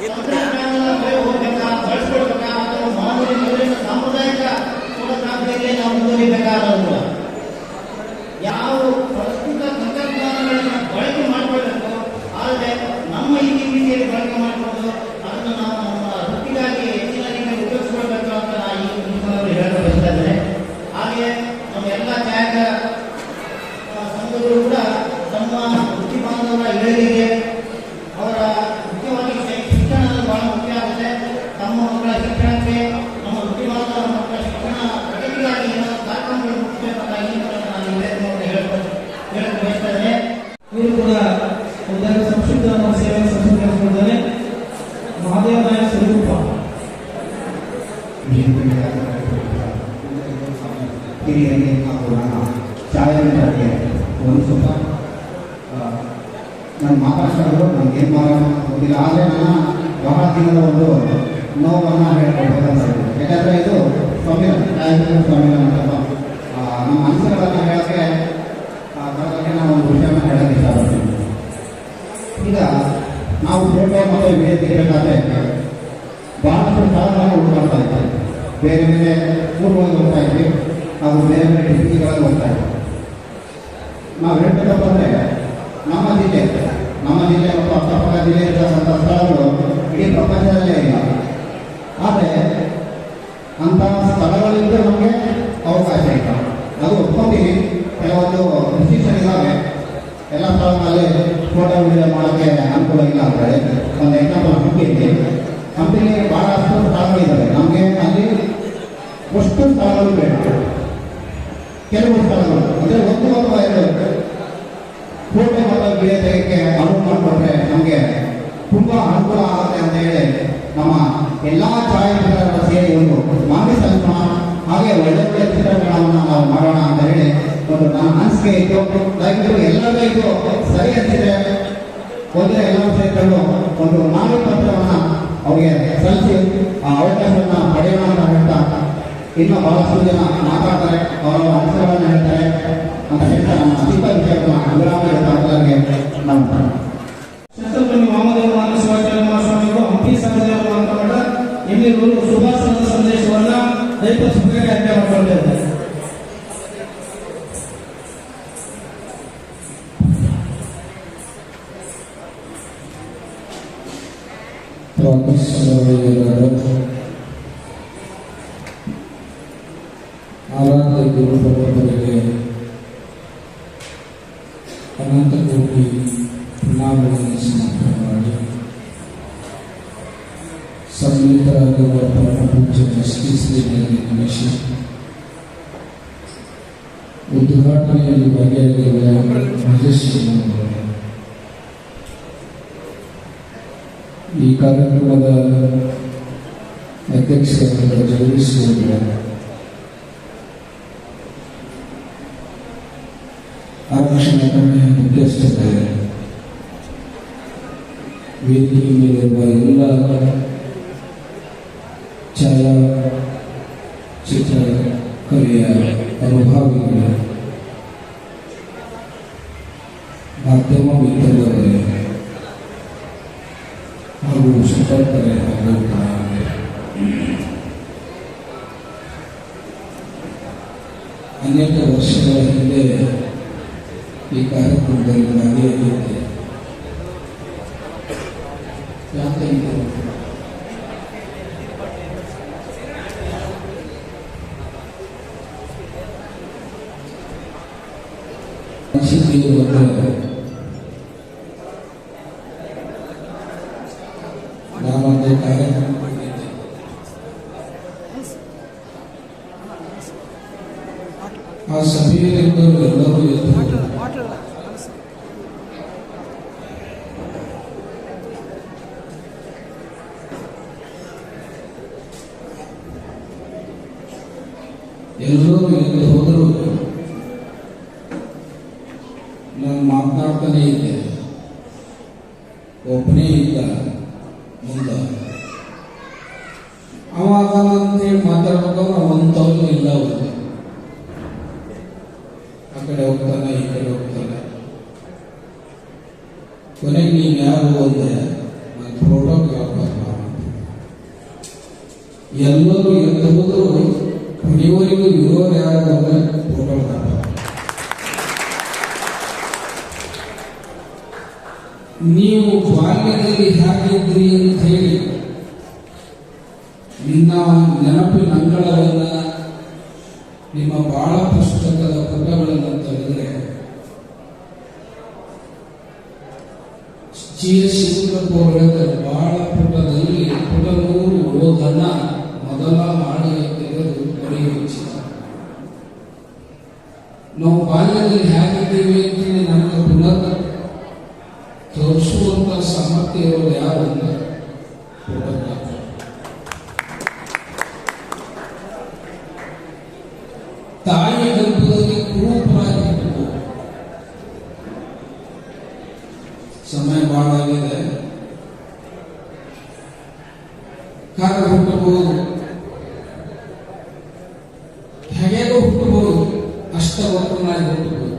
ತಂತ್ರಜ್ಞಾನದ ಕಡೆ ಹೋಗ್ಬೇಕಾ, ಬಳಸ್ಕೊಳ್ಬೇಕಾ, ಅಥವಾ ಮಾನವೀಯ ಸಾಂಪ್ರದಾಯಿಕ ಫೋಟೋಗ್ರಾಫಿಯಲ್ಲಿ ನಾವು ಮುಂದುವರಿಬೇಕಾ ಅನ್ನೋದು ಯಾವ ಪ್ರಸ್ತುತ ತಂತ್ರಜ್ಞಾನಗಳನ್ನು ಬಳಕೆ ಮಾಡಿಕೊಳ್ಬೇಕು. ಆದರೆ ನಮ್ಮ ಈ ರೀತಿಯಲ್ಲಿ ಬಳಕೆ ಮಾಡಿಕೊಂಡು ಅದನ್ನು ನಾವು ನಮ್ಮ ವೃತ್ತಿಗಾಗಿ ಹೆಚ್ಚಿನ ರೀತಿಯಲ್ಲಿ ಉಪಯೋಗಿಸ್ಕೊಳ್ಬೇಕು ಅಂತ ನಾನು ಈ ಸಂದರ್ಭದಲ್ಲಿ ಹೇಳಲು ಬಯಸ್ತಾ ಇದ್ದೇನೆ. ಹಾಗೆ ನಮ್ಮ ಎಲ್ಲ ಛಾಯಾಗ್ರಹ ಸಂಘಗಳು ಕೂಡ ತಮ್ಮ ವೃತ್ತಿ ಬಾಂಧವರ ಏಳಿಗೆಗೆ ಅವರ ಮುಖ್ಯವಾಗಿ ಶಿಕ್ಷಣ ಬಹಳ ಮುಖ್ಯ ಆಗುತ್ತೆ. ತಮ್ಮ ಮಕ್ಕಳ ಶಿಕ್ಷಣಕ್ಕೆ, ನಮ್ಮ ವೃತ್ತಿ ಬಾಂಧವರ ಮಕ್ಕಳ ಶಿಕ್ಷಣ ಪ್ರಗತಿಗಾಗಿ ಏನೋ ಕಾರ್ಯಕ್ರಮಗಳು ಮುಖ್ಯಬೇಕಂತ ಈ ನಾನು ವಿವೇಕವನ್ನು ಹೇಳಲು ಬಯಸ್ತಾ ಇದ್ದೇನೆ. ಇವರು ಕೂಡ ಒಂದೆರಡು ಸಂಕ್ಷಿಪ್ತ ಸೇವೆ ಸಂಸ್ಕರಿಸಿಕೊಂಡಿದ್ದಾರೆ. ಮಹಾದೇವ ನಾಯಕ್ ಸ್ವರೂಪ ಹಿರಿಯರಿಗೆ ಹಾಗೂ ನನ್ನ ಛಾಯಾಗ್ರಾಹಕರಿಗೆ ಒಂದು ಸ್ವಲ್ಪ ನಾನು ಮಾತಾಡ್ಸೋದು ನನಗೆ ಏನು ಮಾಡೋಣ ಗೊತ್ತಿಲ್ಲ. ಆದರೆ ನಾನು ಬಹಳ ದಿನದ ಒಂದು ನೋವನ್ನು ಹೇಳ್ಕೊಳ್ಬೇಕಂತ. ಯಾಕಂದರೆ ಇದು ಛಾಯಾಗ್ರಹ ಸ್ವಾಮಿಗಳ ನಮ್ಮ ಮನಸ್ಸುಗಳನ್ನು ಹೇಳೋಕ್ಕೆ ಬರೋದಕ್ಕೆ ನಾನು ಒಂದು ವಿಷಯನ ಹೇಳೋಕ್ಕೆ ಇಷ್ಟಪಡ್ತೀನಿ. ಈಗ ನಾವು ಫೋಟೋ ಮತ್ತು ವಿಡಿಯೋ ತೆಗಿಬೇಕಾದ್ರೆ ಬಹಳಷ್ಟು ಸ್ಥಳಗಳನ್ನು ಹುಡುಕಾಡ್ತಾ ಇದ್ದೀವಿ. ಬೇರೆ ಬೇರೆ ಊರುಗಳಿಗೆ ಹೋಗ್ತಾ ಇದ್ವಿ ಹಾಗೂ ಬೇರೆ ಬೇರೆ ಡಿಸ್ಟ್ರಿಕ್ಟ್ಗಳಲ್ಲಿ ಹೋಗ್ತಾ ಇದ್ವಿ. ನಾವು ಹೇಳ್ಬೇಕಪ್ಪ ಅಂದರೆ ನಮ್ಮ ಜಿಲ್ಲೆ ಮತ್ತು ಅಕ್ಕಪಕ್ಕ ಜಿಲ್ಲೆ ಇರತಕ್ಕಂಥ ಸ್ಥಳಗಳು ಇಡೀ ಪ್ರಪಂಚದಲ್ಲೇ ಇಲ್ಲ. ಆದರೆ ಅಂಥ ಸ್ಥಳಗಳಿಂದ ನಮಗೆ ಅವಕಾಶ ಇಲ್ಲ. ಅದು ಒಪ್ಕೊಂತೀನಿ, ಕೆಲವೊಂದು ರಿಸ್ಟ್ರಿಕ್ಷನ್ ಇದ್ದಾವೆ. ಎಲ್ಲ ಸ್ಥಳಗಳಲ್ಲಿ ಫೋಟೋ ವಿಡಿಯೋ ಮಾಡೋಕ್ಕೆ ಅನುಕೂಲ ಇಲ್ಲ ಅಂತಾರೆ. ಒಂದು ಎಕ್ಸಾಂಪಲ್ ಹಂಪಿಲಿ ಭಾಳಷ್ಟು ಸ್ಥಳಗಳಿದ್ದಾವೆ. ನಮಗೆ ಅಲ್ಲಿ ಅಷ್ಟು ಸ್ಥಳಗಳು ಬೇಡ. ಕೆಲವು ಸ್ಥಳಗಳು ಅಂದರೆ ಒಂದು ಅಥವಾ ಎರಡು ಫೋಟೋ ಮತ್ತು ವಿಡಿಯೋ ತೆಗೆಯೋಕ್ಕೆ ಅನುವು ಮಾಡಿಕೊಟ್ರೆ ನಮಗೆ ತುಂಬ ಅನುಕೂಲ ಆಗುತ್ತೆ ಅಂತ ಹೇಳಿ ನಮ್ಮ ಎಲ್ಲ ಛಾಯಾಗ್ರಾಹಕರ ಸೇರಿ ಒಂದು ಮಾಹಿತಿ ಸಲ್ಲಿಸೋಣ. ಹಾಗೆ ಒಳ್ಳೆ ಒಳ್ಳೆ ಚಿತ್ರಗಳನ್ನು ನಾವು ಮಾಡೋಣ ಅಂತ ಹೇಳಿ ಒಂದು ನನ್ನ ಅನಿಸಿಕೆ ಇತ್ತು. ದಯವಿಟ್ಟು ಎಲ್ಲರೂ ಇದು ಸರಿ ಅನಿಸಿದ್ರೆ ಒಂದು ಎಲ್ಲ ಸೇರಿಕೊಂಡು ಒಂದು ಮಾಹಿತಿ ಪತ್ರವನ್ನು ಅವರಿಗೆ ಸಲ್ಲಿಸಿ ಆ ಅವಕಾಶವನ್ನು ಪಡೆಯೋಣ ಅಂತ ಹೇಳ್ತಾ ಇನ್ನೂ ಬಹಳಷ್ಟು ಜನ ಮಾತಾಡ್ತಾರೆ, ಅವರ ಅನಿಸಿಕೆಗಳನ್ನು ಹೇಳ್ತಾರೆ ಅಂತ ಹೇಳ್ತಾ ನಮ್ಮ ಚಿಕ್ಕ ವಿಷಯವನ್ನು ವಿರಾಮ ಎಲ್ಲರಿಗೆ ನಾವು ಶಸ್ತ್ರಪ್ರೇಮಿ ವಾಮದೇವ ಶಿವಾಚಾರ್ಯ ಸ್ವಾಮಿಗಳು ಹಂಪಿ ಸಹದೇವ ಮಾತನಾಡ ಎಲ್ಲಿವರು ಸುಭಾಷಣದ ಸಂದೇಶವನ್ನ ದಯಪಡಿಸಬೇಕಾಗಿ ಆಜ್ಞೆ ಮಾಡಿಕೊಳ್ತಾ ಇದ್ದಾರೆ. ಆರಾಧ್ಯ ಗುರು ಭಗವಂತರಿಗೆ ಅನಂತ ಕೋಟಿ ಪ್ರಣಾಮಗಳನ್ನು ಸಮರ್ಪಣೆ ಮಾಡಿ ಸನ್ನಿಹಿತರಾಗಿರುವ ಪರಮ ಪೂಜ್ಯ ಶ್ರೀ ಗಣೇಶ ಉದ್ಘಾಟನೆಯಲ್ಲಿ ಭಾಗಿಯಾಗಿರುವ ರಾಜೇಶ್ವರ ಈ ಕಾರ್ಯಕ್ರಮದ ಅಧ್ಯಕ್ಷರಾದ ಜಗದೀಶ್ ಆರಕ್ಷಣಾ ಠಾಣೆಯ ಮುಖ್ಯಸ್ಥರಾದ ವೇದಿಕೆ ಮೇಲಿರುವ ಎಲ್ಲ ಛಾಯಾಚಿತ್ರಕಲೆಯ ಅನುಭಾವಿಗಳು, ಮಾಧ್ಯಮ ಮಿತ್ರರೇ ಹಾಗೂ ಸುತ್ತಮುತ್ತಲೇ ಅನೇಕ ವರ್ಷಗಳ ಹಿಂದೆ ಈ ಕಾರ್ಯಕ್ರಮದಲ್ಲಿ ಭಾಗಿಯಾಗಿದ್ದೆ. ಯಾಕೆ ನಾನೊಂದು ಕಾರ್ಯಕ್ರಮ ಆ ಸಭೆಯಲ್ಲಿದ್ದವರು ಎಲ್ಲರೂ ಎದ್ದು ಎಲ್ಲರೂ ಎದ್ದು ಹೋದರು. ನಾನು ಮಾತನಾಡ್ತಾನೆ ಇದ್ದೆ, ಒಬ್ಬನೇ ಇದ್ದ ಮುಂದ. ಅವಾಗ ಅಂತೇಳಿ ಮಾತಾಡ್ಬೇಕಾದ್ರೆ ಒಂದವನು ಇಲ್ಲ, ಅವರು ಆ ಕಡೆ ಹೋಗ್ತಾನೆ ಈ ಕಡೆ ಹೋಗ್ತಾನೆ. ಕೊನೆಗೆ ನೀನು ಯಾರು ಅಂದೆ, ನಾನು ಫೋಟೋಗ್ರಾಫರ್. ಎಲ್ಲರೂ ಎದ್ದು ಹೋದರು. ಕೊನೆಯವರೆಗೂ ಇರೋರು ಯಾರು ಅಂದ್ರೆ ಫೋಟೋಗ್ರಾಫರ್. ನೀವು ಬಾಲ್ಯದಲ್ಲಿ ಹೇಗಿದ್ರಿ ಅಂತ ಹೇಳಿ ನಿನ್ನ ನೆನಪಿನ ಅಂಗಳವನ್ನ, ನಿಮ್ಮ ಬಾಳ ಪುಸ್ತಕದ ಪುಟಗಳನ್ನು ತೆಗೆದರೆ ಬಾಳ ಪುಟದಲ್ಲಿ ಪುಟ 100 ಓದನ್ನ ಮೊದಲ ಹಾಡಿಗೆ ತೆಗೆದು ಬರೆಯುವ. ನಾವು ಬಾಲ್ಯದಲ್ಲಿ ಹೇಗಿದ್ದೀವಿ ಅಂತೇಳಿ ನಮಗೆ ಪುನರ್ ತೋರಿಸುವಂತ ಸಾಮರ್ಥ್ಯ ಇರೋದು ಯಾರು ಅಂದ್ರೆ ಫೋಟೋಗ್ರಾಫರ್. ತಾಯಿ ಗರ್ಭದಲ್ಲಿ ಕುರೂಪರಾಗಿತ್ತು. ಸಮಯ ಬಹಳ ಆಗಿದೆ, ಕಾಲ ಹುಟ್ಟಬಹುದು, ಹೇಗೋ ಹುಟ್ಟಬಹುದು, ಅಷ್ಟವರ್ತನಾಗಿ ಹುಟ್ಟಬಹುದು.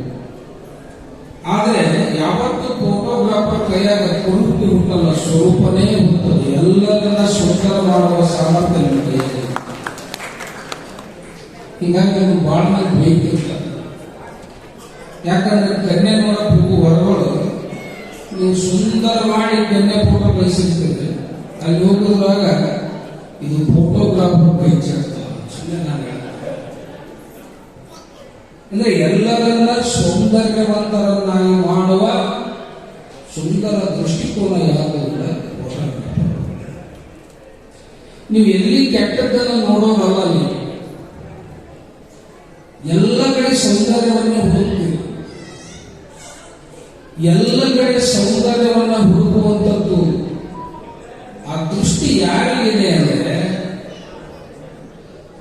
ಆದರೆ ಯಾವತ್ತು ಫೋಟೋಗ್ರಾಫರ್ ಕೈಯಾಗ ಕುರುಪಿ ಹುಟ್ಟಲ್ಲ, ಸ್ವರೂಪನೇ ಹುಟ್ಟುತ್ತದೆ. ಎಲ್ಲರನ್ನ ಸುಂದರ ಮಾಡುವ ಸಾಮರ್ಥ್ಯ ನಿಮಗೆ. ಹೀಗಾಗಿ ಅದು ಬಹಳ ಬೇಕಿಲ್ಲ. ಯಾಕಂದ್ರೆ ಕನ್ಯೆ ನೋಡಕ್ ಹೋಗು ಹೊರಗಳು ನೀವು ಸುಂದರ ಮಾಡಿ ಕನ್ಯೆ ಫೋಟೋ ಕಳಿಸಿರ್ತೀರಿ, ಅಲ್ಲಿ ಹೋಗುವಾಗ ಇದು ಫೋಟೋಗ್ರಾಫರ್ ಕೈ ಅಂದ್ರೆ ಎಲ್ಲರನ್ನ ಸೌಂದರ್ಯವಂತರನ್ನಾಗಿ ಮಾಡುವ ಸುಂದರ ದೃಷ್ಟಿಕೋನ ಯಾವುದಿಲ್ಲ. ನೀವು ಎಲ್ಲಿ ಕೆಟ್ಟದ್ದನ್ನು ನೋಡೋರಲ್ಲ, ನೀವು ಎಲ್ಲ ಕಡೆ ಸೌಂದರ್ಯವನ್ನು ಹುಡುಕ್ತೀರಿ. ಎಲ್ಲ ಕಡೆ ಸೌಂದರ್ಯವನ್ನು ಹುಡುಕುವಂಥದ್ದು ಆ ದೃಷ್ಟಿ ಯಾರಿಗಿದೆ ಅಂದರೆ,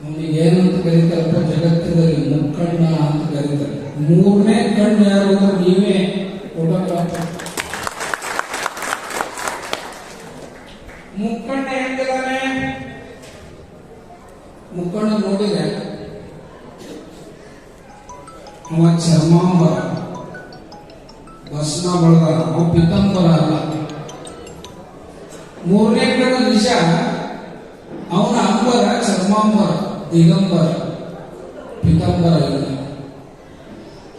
ನಮಗೆ ಏನಂತ ಕರೀತಾರಪ್ಪ ಜಗತ್ತಿನಲ್ಲಿ ಮುಕ್ಕಣ್ಣ ಅಂತ ಕರೀತಾರೆ. 3ನೇ ಕಣ್ಣು ಯಾರು ಅಂದ್ರೆ ನೀವೇ ಫೋಟೋಗ್ರಾಫರ್. ಮುಕ್ಕಣ್ಣ ಹೆಂಗಿದಾನೆ? ಮುಕ್ಕಣ್ಣ ನೋಡಿದ್ರೆ ಅವ ಚರ್ಮಾಂಬರ, ಭಸ್ಮ ಬಳದ, ಅವ ಪಿತಾಂಬರ ಅಲ್ಲ. 3ನೇ ಕಣ್ಣು ನಿಜ, ಅವನ ಅಂಬರ ಚರ್ಮಾಂಬರ, ದಿಗಂಬರ, ಪಿತಾಂಬರ ಇಲ್ಲ.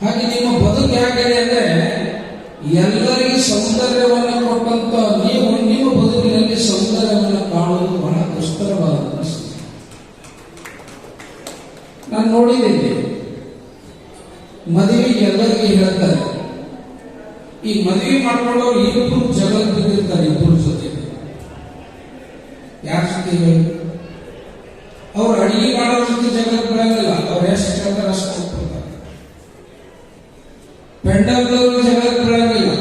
ಹಾಗೆ ನಿಮ್ಮ ಬದುಕು ಹೇಗಿದೆ ಅಂದ್ರೆ, ಎಲ್ಲರಿಗೂ ಸೌಂದರ್ಯವನ್ನು ಕೊಟ್ಟಂತ ನೀವು ನಿಮ್ಮ ಬದುಕಿನಲ್ಲಿ ಸೌಂದರ್ಯವನ್ನು ಕಾಣುವುದು ಬಹಳ ದುಸ್ತರವಾದ ಪರಿಸ್ಥಿತಿ. ನಾನು ನೋಡಿದ್ದೇನೆ, ಮದುವೆಗೆ ಎಲ್ಲರಿಗೂ ಹೇಳ್ತಾರೆ, ಈ ಮದುವೆ ಮಾಡ್ಕೊಳ್ಳೋರು ಇಬ್ಬರು ಜಗಳ ಬಿದ್ದಿರ್ತಾರೆ. ಇಬ್ಬರು ಜೊತೆ ಯಾರ ಜೊತೆ ಹೇಳಿ? ಅವ್ರು ಅಡಿಗೆ ಮಾಡೋ ಜೊತೆ ಜಗಳ ಬೀಳಂಗಿಲ್ಲ, ಅವ್ರು ಎಷ್ಟು ಹೇಳ್ತಾರೆ ಅಷ್ಟು ಕೊಟ್ಬಿಡ್ತಾರೆ. ಪೆಂಡಲ್ದವರು ಜಗಳ ಬೀಳಂಗಿಲ್ಲ.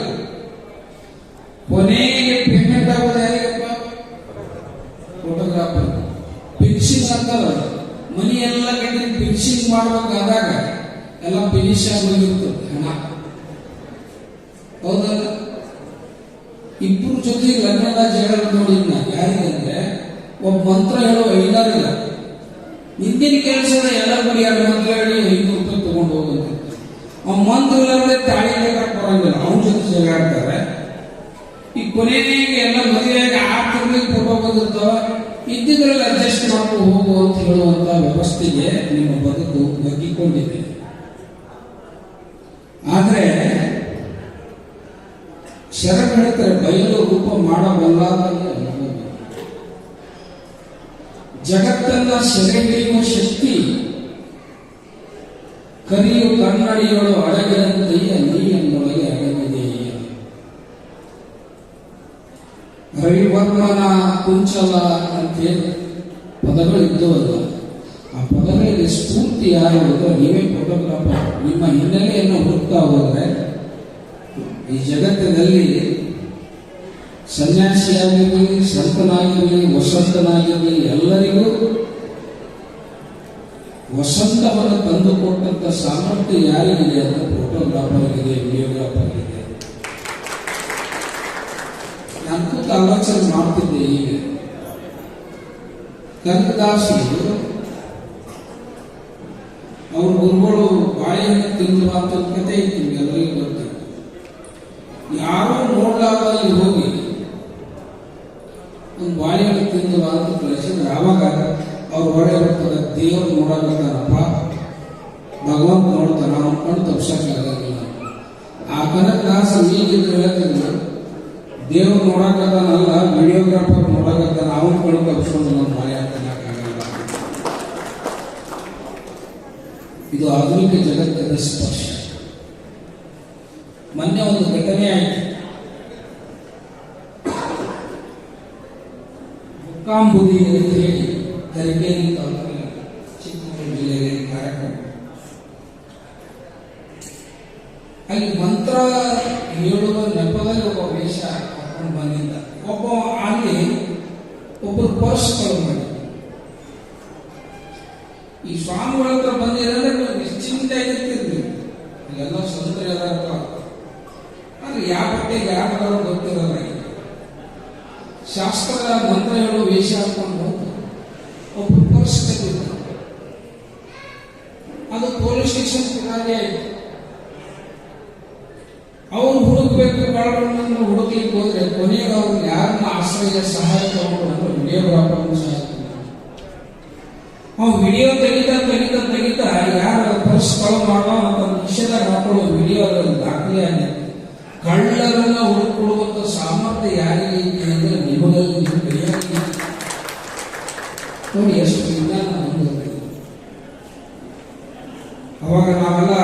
ಕೊನೆಗೆ ಪೇಮೆಂಟ್ ಆಗೋದು ಯಾರಿಗಪ್ಪ? ಫೋಟೋಗ್ರಾಫರ್. ಫಿನಿಶಿಂಗ್ ಅಂತಲ್ಲ, ಮನಿ ಎಲ್ಲ ಕಡೆ ಫಿನಿಶಿಂಗ್ ಮಾಡ್ಬೇಕಾದಾಗ ಎಲ್ಲ ಫಿನಿಶ್ ಆಗೋಗಿರ್ತದೆ ಹಣ. ಹೌದಲ್ಲ? ಇಬ್ಬರು ಜೊತೆ ಲಗ್ನದ ಜಗಳ ನೋಡಿದ್ನ ಯಾರಿಗಂದ್ರೆ, ಒಬ್ಬ ಮಂತ್ರ ಹೇಳೋ ಐದಾರಿಲ್ಲ. ಹಿಂದಿನ ಕೆಲಸದ ಎಲ್ಲ ಬರೀ 2 ಮಂತ್ರ ಹೇಳಿ 500 ರೂಪಾಯಿ ತಗೊಂಡು ಹೋಗುತ್ತೆ. ಆ ಮಂತ್ರ ಇಲ್ಲದೆ ತಾಳಿ ಬೇಕಾಗಿ ಬರಂಗಿಲ್ಲ, ಅವನ ಜೊತೆ ಜಗಾಡ್ತಾರೆ. ಈ ಕೊನೆಗೆ ಎಲ್ಲ ಮದುವೆಯಾಗಿ 6 ತಿಂಗಳಿಗೆ ಫೋಟೋ ಬಂದಿರ್ತಾವ, ಇದ್ದಿದ್ರಲ್ಲಿ ಅಡ್ಜಸ್ಟ್ ಮಾಡ್ಕೊಂಡು ಹೋಗು ಅಂತ ಹೇಳುವಂತ ವ್ಯವಸ್ಥೆಗೆ ನಿಮ್ಮ ಬದುಕು ಬಗ್ಗಿಕೊಂಡಿದೆ. ಆದ್ರೆ ಶರಣ ಹೇಳ್ತಾರೆ, ಬಯಲು ರೂಪ ಮಾಡಬಲ್ಲಾದಾಗ ಜಗತ್ತನ್ನ ಸೆರೆ ಹಿಡಿಯುವ ಶಕ್ತಿ ಕರಿಯು ಕನ್ನಡಿಗಳು ಅಡಗಿದಂತೆಯೇ ನೀರಿನೊಳಗೆ ಅಡಗಿದೆಯೇ. ರವಿವರ್ಮನ ಕುಂಚಲ ಅಂತೇಳಿ ಪದಗಳು ಇದ್ದವಲ್ಲ, ಆ ಪದಗಳಿಗೆ ಸ್ಫೂರ್ತಿ ಯಾರು ಹೇಳಿದ್ರೆ ನೀವೇ ಫೋಟೋಗ್ರಾಫರ್. ನಿಮ್ಮ ಹಿನ್ನೆಲೆಯನ್ನು ಹುಡುಕ್ತಾ ಹೋದರೆ ಈ ಜಗತ್ತಿನಲ್ಲಿ ಸನ್ಯಾಸಿಯಾಗಿರಲಿ, ಸಂತನಾಗಿರಲಿ, ವಸಂತನಾಗಿರಲಿ, ಎಲ್ಲರಿಗೂ ವಸಂತವನ್ನು ತಂದುಕೊಟ್ಟಂತ ಸಾಮರ್ಥ್ಯ ಯಾರಿಗಿದೆ ಅಂದ್ರೆ ಫೋಟೋಗ್ರಾಫರ್ಗಿದೆ, ವಿಡಿಯೋಗ್ರಾಫರ್ಗಿದೆ. ನಾನು ಆಲೋಚನೆ ಮಾಡ್ತಿದ್ದೆ. ಈಗ ಕನಕದಾಸರು ಅವ್ರ ಗುರುಗಳು ಬಾಳೆಹಣ್ಣು ತಿಂದು ಅಂತ ಕತೆ ಇತ್ತು, ಎಲ್ಲರಿಗೂ ಗೊತ್ತಿತ್ತು. ಯಾರೋ ನೋಡ್ಲಾರ್ದಲ್ಲಿ ಹೋಗಿ ಒಂದು ಬಾಳೆಹಣ್ಣು ತಿಂದು ಅಂತ ಕಳಿಸಿದ್ರೆ ಆವಾಗ ಅವ್ರು ಒಳ್ಳೆ ಬರ್ತಾರೆ, ದೇವರು ನೋಡಕತ್ತಾರಪ್ಪ, ಭಗವಂತ ನೋಡ್ತಾರ, ಅವ್ನ ಕಣ್ಣು ತಪ್ಸಕ್ಕಾಗಲ್ಲ. ಆ ಕನಕದಾಸ ಈಗಿದ್ರು ಹೇಳ್ತಿದ್ರು, ದೇವ್ರು ನೋಡಕತ್ತಾನಲ್ಲ, ವಿಡಿಯೋಗ್ರಾಫರ್ ನೋಡಕತ್ತಾನ, ಅವನ ಕಣ್ಣು ತಪ್ಸ್ಕೊಂಡು ನಮ್ಮ ಬಾಳೆ ಹಾಕಕ್ಕಾಗಲ್ಲ. ಇದು ಆಧುನಿಕ ಜಗತ್ತಿನ ಸ್ಪರ್ಶ. ಮೊನ್ನೆ ಒಂದು ಘಟನೆ ಆಯಿತು. ಮುಕ್ಕಾಂಬುದಿ ಅಂತ ಹೇಳಿ ತರೀಕೆರೆ ತಾಲೂಕಿನ ಚಿಕ್ಕಮಗಳೂರು ಜಿಲ್ಲೆಯಲ್ಲಿ ಕಾರ್ಯಕ್ರಮ. ಅಲ್ಲಿ ಮಂತ್ರ ಹೇಳುವ ನೆಪದಲ್ಲಿ ಒಬ್ಬ ವೇಷ ಹಾಕೊಂಡು ಬಂದಿದ್ದ. ಅಲ್ಲಿ ಒಬ್ಬರು ಪರ್ಸ್ ಮಾಡಿ ಈ ಸ್ವಾಮಿಗಳ ಹತ್ರ ಬಂದಿದ್ರೆ ನಿಶ್ಚಿಂತೆ ಆಗಿರ್ತಿದ್ವಿ. ಇಲ್ಲೆಲ್ಲ ಸಂತರು ಯಾರಪ್ಪ ಅಂದ್ರೆ ಯಾವ ಬಟ್ಟೆಗೆ ಯಾರು ಗೊತ್ತಿರೋಲ್ಲ. ಶಾಸ್ತ್ರದ ಮಂತ್ರ ಹೇಳುವ ವೇಷ ಹಾಕೊಂಡು ಒಬ್ಬರು ಪರ್ಸ್ ತೆಗೆದಿದ್ದ. ಅದು ಪೊಲೀಸ್ ಸ್ಟೇಷನ್ ಪಿರಾರಿ ಆಯಿತು. ಅವ್ರು ಹುಡುಕ್ಬೇಕು, ಕಳ್ಳರನ್ನು ಹುಡುಕ್ಲಿಕ್ಕೆ ಹೋದ್ರೆ ಕೊನೆಗೆ ಅವ್ರು ಯಾರನ್ನ ಆಶ್ರಯ ಸಹಾಯ ತಗೊಂಡು ವಿಡಿಯೋಗ್ರಾಫರ್ ಸಹಾಯ ಅವ್ನು ವಿಡಿಯೋ ತೆಗಿತಾ ಯಾರು ಪರ್ಸ್ ಕಳು ಮಾಡೋ ಅಂತ ನಿಷೇಧಾಗ ಹಾಕೊಳ್ಳೋ ವಿಡಿಯೋ ದಾಖಲೆ ಆಗಿದೆ. ಕಳ್ಳರನ್ನ ಹುಡುಕೊಳ್ಳುವಂತ ಸಾಮರ್ಥ್ಯ ಯಾರಿಗೆ ಐತೆ ಅಂದ್ರೆ ನಿಮಗಲ್ಲಿ ನೋಡಿ ಎಷ್ಟು ವಿಜ್ಞಾನ ಹೊಂದಿದೆ. ಅವಾಗ ನಾವೆಲ್ಲ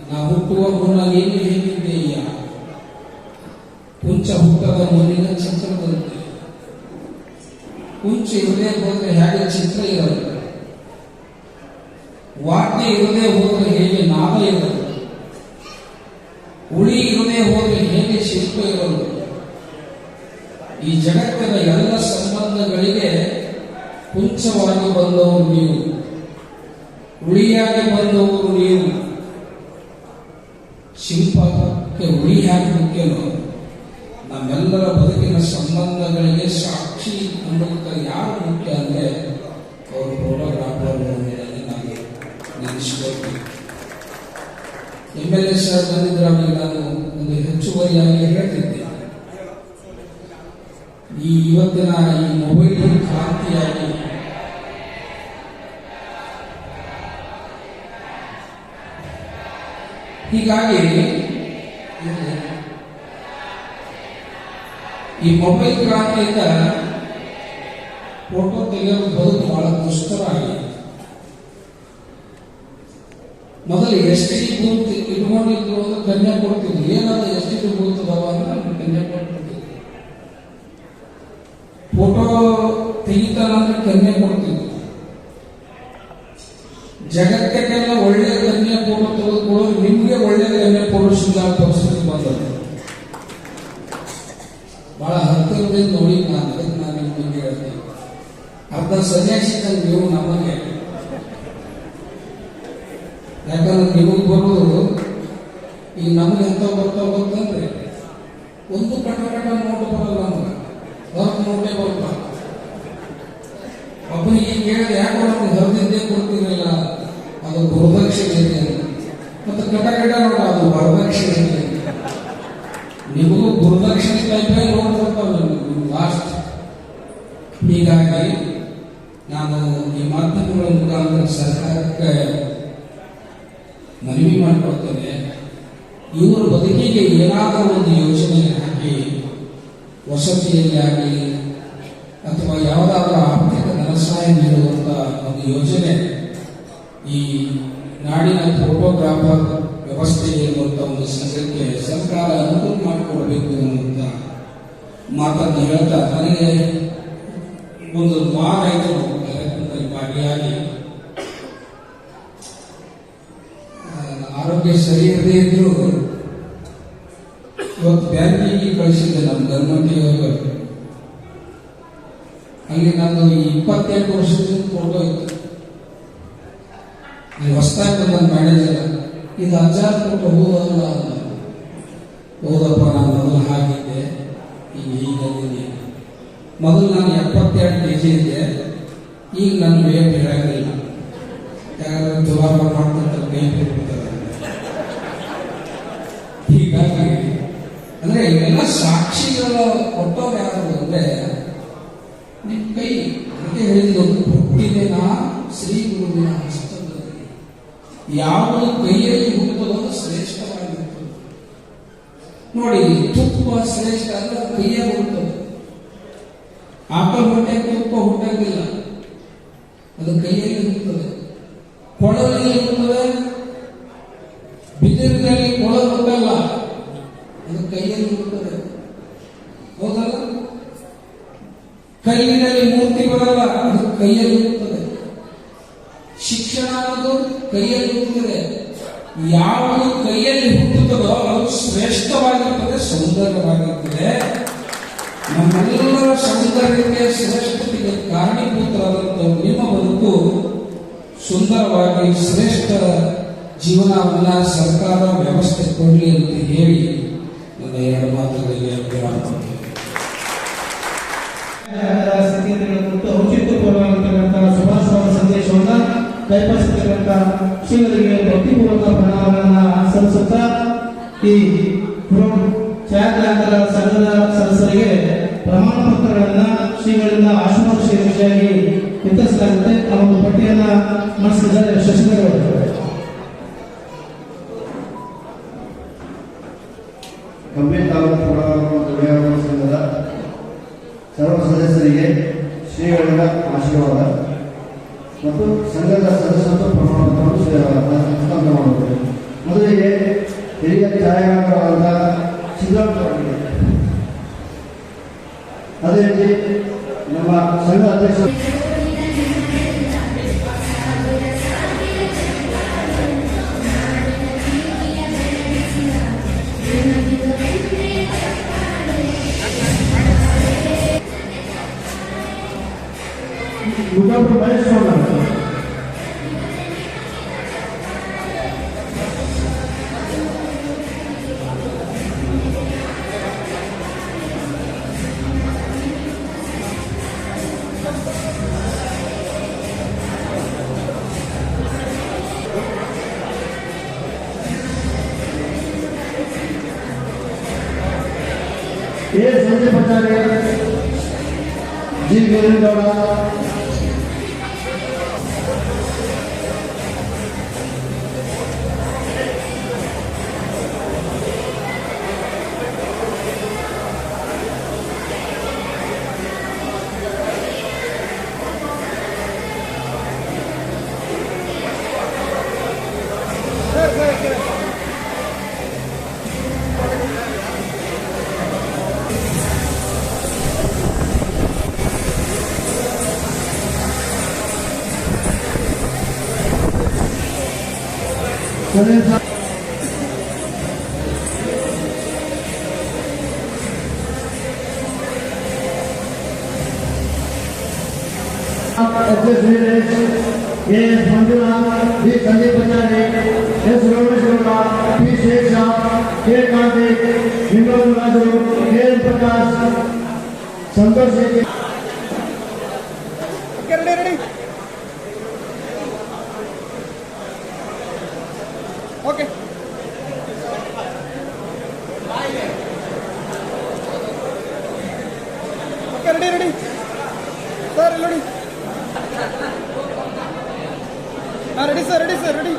ನಾವು ಹುಟ್ಟುವ ಮುನ್ನ ಏನು ಹೇಗಿದ್ದೀಯ, ಕುಂಚ ಹುಟ್ಟದ ಮುನ್ನಿನ ಚಿತ್ರ ಬರುತ್ತೆ. ಕುಂಚ ಇರದೇ ಹೋದ್ರೆ ಹೇಗೆ ಚಿತ್ರ ಇರೋದು, ವಾದ್ಯ ಇರದೇ ಹೋದ್ರೆ ಹೇಗೆ ನಾದ ಇರೋದು, ಉಳಿ ಇರದೇ ಹೋದ್ರೆ ಹೇಗೆ ಶಿಲ್ಪ ಇರೋದು. ಈ ಜಗತ್ತಿನ ಎಲ್ಲ ಸಂಬಂಧಗಳಿಗೆ ಕುಂಚವಾಗಿ ಬಂದವರು ನೀವು, ಉಳಿಯಾಗಿ ಬಂದವರು ನೀವು. ಶಿಲ್ಪಕ್ಕೆ ಉಳಿ ಹಾಕಿ ಮುಖ್ಯನೋ ನಮ್ಮೆಲ್ಲರ ಬದುಕಿನ ಸಂಬಂಧಗಳಿಗೆ ಸಾಕ್ಷಿ ಅನ್ನೋದಕ್ಕೆ ಯಾರು ಮುಖ್ಯ ಅಂದ್ರೆ ಅವರು ಫೋಟೋಗ್ರಾಫರ್ ನಾನು ನೆನೆಸ್ಕೊಳ್ತೀನಿ. MLA ಸರ್ ಬಂದಿದ್ರೆ ಅವರಿಗೆ ನಾನು ಒಂದು ಹೆಚ್ಚುವರಿಯಾಗಿ ಹೇಳ್ತಿದ್ದೆ, ಇವತ್ತಿನ ಈ ಮೊಬೈಲ್ ಕ್ರಾಂತಿಯಾಗಿ ಹೀಗಾಗಿ ಈ ಮೊಬೈಲ್ ಕ್ರಾಂತಿಯಿಂದ ಫೋಟೋ ತೆಗೆಯೋದು ಬದುಕು ಬಹಳ ದುಸ್ತರ ಆಗಿದೆ. ಮೊದಲು STD ಬೂತ್ ಇಟ್ಕೊಂಡಿದ್ರು ಅಂದ್ರೆ ಕನ್ಯಾ ಕೊಡ್ತಿದ್ರು. ಏನಾದ್ರು STD ಬೂತ್ ಅದಾವ ಅಂದ್ರೆ ಕನ್ಯಾ ಕೊಡ್ತಿದ್ರು. ಫೋಟೋ ತೆಗಿತಾರ ಅಂದ್ರೆ ಕನ್ಯಾ ಕೊಡ್ತಿದ್ರು. ಜಗತ್ತಿಗೆಲ್ಲ ಒಳ್ಳೆ ಕನ್ಯಾ ಫೋಟೋ ತೆಗೆದುಕೊಳ್ಳೋದು ನಿಮ್ಗೆ ಒಳ್ಳೆ ಕನ್ಯಾ ಫೋಟೋ ಸಿಗೋ ಪರಿಸ್ಥಿತಿ ಬಂದದ್ದು. ಬಹಳ ಹತ್ತಿರದಿಂದ ನೋಡಿ ನಾನು ನಿಮ್ಗೆ ಹೇಳ್ತೀನಿ, ಅರ್ಧ ಸನ್ಯಾಸಿಕ ನೀವು ನಮಗೆ. ಯಾಕಂದ್ರೆ ನಿಮಗೆ ಬರೋದು ಈಗ ನಮ್ಗೆ ಎಂತ ಬರ್ತಾ ಗೊತ್ತಂದ್ರೆ ಒಂದು ಕಟ್ಟ ನೋಟು ಬರಲ್ಲ, ನಮ್ಗೆ ಹೊರಗೆ ನೋಟೇ ಬರ್ತಾ. ಒಬ್ಬನಿಗೆ ಕೇಳಿದ್ರೆ ಯಾಕೋ ನಮ್ಗೆ ಹೊರದಿದ್ದೇ ಕೊಡ್ತಿರಲಿಲ್ಲ, ಅದು ಗುರುದಕ್ಷಿಣೆ ಇದೆ. ಮತ್ತೆ ಕಟ ನೋಡ ಅದು ವರದಕ್ಷಿಣೆ ಇದೆ. ನಿಮಗೂ ಗುರುದಕ್ಷಿಣೆ ಟೈಪೇ ನೋಡ್ತಿರ್ತಾವೆ ಲಾಸ್ಟ್. ಹೀಗಾಗಿ ನಾನು ಈ ಮಾಧ್ಯಮಗಳ ಮುಖಾಂತರ ಸರ್ಕಾರಕ್ಕೆ ಮನವಿ ಮಾಡಿಕೊಡ್ತೇನೆ, ಇವರ ಬದುಕಿಗೆ ಏನಾದರೂ ಒಂದು ಯೋಜನೆ ಹಾಕಿ, ವಸತಿಯಲ್ಲಿ ಆಗಲಿ ಅಥವಾ ಯಾವುದಾದ್ರೂ ಆರ್ಥಿಕ ಧನಸಹಾಯ ನೀಡುವಂತ ಒಂದು ಯೋಜನೆ ಈ ನಾಡಿನ ಫೋಟೋಗ್ರಾಫರ್ ವ್ಯವಸ್ಥೆ ಎನ್ನುವಂಥ ಒಂದು ಸಂಘಕ್ಕೆ ಸರ್ಕಾರ ಅನುಕೂಲ ಮಾಡಿಕೊಡ್ಬೇಕು ಅನ್ನುವಂಥ ಮಾತನ್ನು ಹೇಳ್ತಾ, ನನಗೆ ಒಂದು ವಾರ ಆಯಿತು ಕಾರ್ಯಕ್ರಮದಲ್ಲಿ ಭಾಗಿಯಾಗಿ ಆರೋಗ್ಯ ಸರಿ ಇರದೇ ಇದ್ರು ಇವತ್ತು ಬ್ಯಾಂಕಿಗೆ ಕಳಿಸಿದ್ದೆ ನಮ್ಮ ಧರ್ಮಂಡಿಯವರು. ಅಲ್ಲಿ ನಾನು 28 ವರ್ಷದಿಂದ ಫೋಟೋ ಇತ್ತು. ಅಲ್ಲಿ ಹೊಸದಾಗಿ ಬಂದ ಮ್ಯಾನೇಜರ್, ಇದು ಅಜ್ಜಾರ್ ಫೋಟೋ ಹೌದಲ್ಲ? ಹೌದಪ್ಪ, ನಾನು ಮೊದಲು ಹಾಗಿದ್ದೆ, ಈಗ ಮೊದಲು ನಾನು 72 kg ಇದ್ದೆ, ಈಗ ನನ್ನ ವೇಟ್ ಇರಂಗಿಲ್ಲ. ಯಾಕಂದ್ರೆ ಜವಾಬ ಮಾಡ್ತಿರ್ತಾರೆ, ವೇಟ್ ಇರ್ಬಿಡ್ತಾರೆ. ಹೀಗಾಗಿ ಅಂದ್ರೆ ಇವೆಲ್ಲ ಸಾಕ್ಷಿಗಳ ಕೊಟ್ಟವ್ರು ಯಾರು ಅಂದ್ರೆ ನಿಮ್ ಕೈ. ಅದಕ್ಕೆ ಹೇಳಿದ್ದು, ಹುಟ್ಟಿದೆನಾ ಶ್ರೀ ಗುರುವಿನ ಹಸ್ತದಲ್ಲಿ. ಯಾವುದು ಕೈಯಲ್ಲಿ ಹುಟ್ಟುವುದೋ ಶ್ರೇಷ್ಠವಾಗಿರ್ತದೆ. ನೋಡಿ, ತುಪ್ಪ ಶ್ರೇಷ್ಠ ಅಂದ್ರೆ ಕೈಯಲ್ಲಿ ಹುಟ್ಟುತ್ತದೆ. ಆಕಳ ಹೊಟ್ಟೆ ತುಪ್ಪ ಹುಟ್ಟಂಗಿಲ್ಲ, ಅದು ಕೈಯಲ್ಲಿ ಹುಟ್ಟುತ್ತದೆ. ಕೊಳಲಲ್ಲಿ ಹುಟ್ಟುತ್ತದೆ, ಬಿದಿರಿನಲ್ಲಿ ಕೊಳಲು ಹುಟ್ಟಲ್ಲ, ಅದು ಕೈಯಲ್ಲಿ ಹುಟ್ಟುತ್ತದೆ. ಹೌದಲ್ಲ? ಕಲ್ಲಿನಲ್ಲಿ ಮೂರ್ತಿ ಬರಲ್ಲ, ಅದು ಕೈಯಲ್ಲಿ ಹುಟ್ಟುತ್ತದೆ. ಶಿಕ್ಷಣ ಅನ್ನೋದು ಕೈಯಲ್ಲಿ ಹುಟ್ಟುತ್ತದೆ. ಯಾವುದು ಕೈಯಲ್ಲಿ ಹುಟ್ಟುತ್ತದೋ ಅದು ಶ್ರೇಷ್ಠವಾಗಿರ್ತದೆ, ಸೌಂದರ್ಯವಾಗಿರ್ತದೆ. ನಮ್ಮೆಲ್ಲರ ಸೌಂದರ್ಯಕ್ಕೆ, ಶ್ರೇಷ್ಠತೆಗೆ ಕಾರಣೀಭೂತರಾದಂಥವು ನಿಮ್ಮ ಬದುಕು ಸುಂದರವಾಗಿ ಶ್ರೇಷ್ಠ ಜೀವನವನ್ನ ಸರ್ಕಾರ ವ್ಯವಸ್ಥೆ ಕೊಡಲಿ ಅಂತ ಹೇಳಿ ನನ್ನ 2 ಮಾತುಗಳಿಗೆ ವಿರಾಮ ಕೊಡ್ತೇನೆ. ಔಚಿತ್ಯಪೂರ್ಣವಾಗಿರ್ತಕ್ಕಂಥ ಸುಭಾಷಿತ ಸಂದೇಶವನ್ನ ಕೈಪಡಿಸಿರ್ತಕ್ಕಂಥ ಶ್ರೀಗಳಿಗೆ ಭಕ್ತಿಪೂರ್ವಕ ಪ್ರಣಾಮಗಳನ್ನ ಸಲ್ಲಿಸುತ್ತಾ ಈ ಛಾಯಾಗ್ರಾಹಕರ ಸಂಘದ ಸದಸ್ಯರಿಗೆ ಪ್ರಮಾಣ ಪತ್ರಗಳನ್ನ ಶ್ರೀಗಳಿಂದ ಆಶೀರ್ವಾದ ಶೀರ್ಷಿಯಾಗಿ ವಿತರಿಸಲಾಗುತ್ತೆ. ಆ ಒಂದು ಪಟ್ಟಿಯನ್ನ ಮಾಡಿಸಿದ್ದಾರೆ ಶಶಿಧರ್ ಅವರು. ಕಂಬಿ ತಾಲೂಕು ಪುರವರ ಸಂಘದ ಸರ್ವ ಸದಸ್ಯರಿಗೆ ಶ್ರೀಗಳಿಂದ ಆಶೀರ್ವಾದ ಮತ್ತು ಸಂಘದ ಸದಸ್ಯತ್ವ ಪ್ರಮಾಣಪತ್ರವನ್ನು ಹಸ್ತಾಂತರ ಮಾಡುತ್ತದೆ. ಮೊದಲಿಗೆ ಹಿರಿಯ ಛಾಯಾಗ್ರಾಹಕರಾದ ಸಿದ್ಧಾರ್ಥ ಅವರಿಗೆ, ಅದೇ ರೀತಿ ನಮ್ಮ ಸಂಘ ಅಧ್ಯಕ್ಷ ಮುಖಂಡರು Mahesh Gowda, A Sanjay Pachari, G Veerendra Gowda, A Manjunath, B Sandeep Pachari, S Romeshwara, P Shesha, K Karthik, Lingaraju Raju, K N Prakash, Santosh Shetty. Okay ready sir, ನೋಡಿ ready sir, ready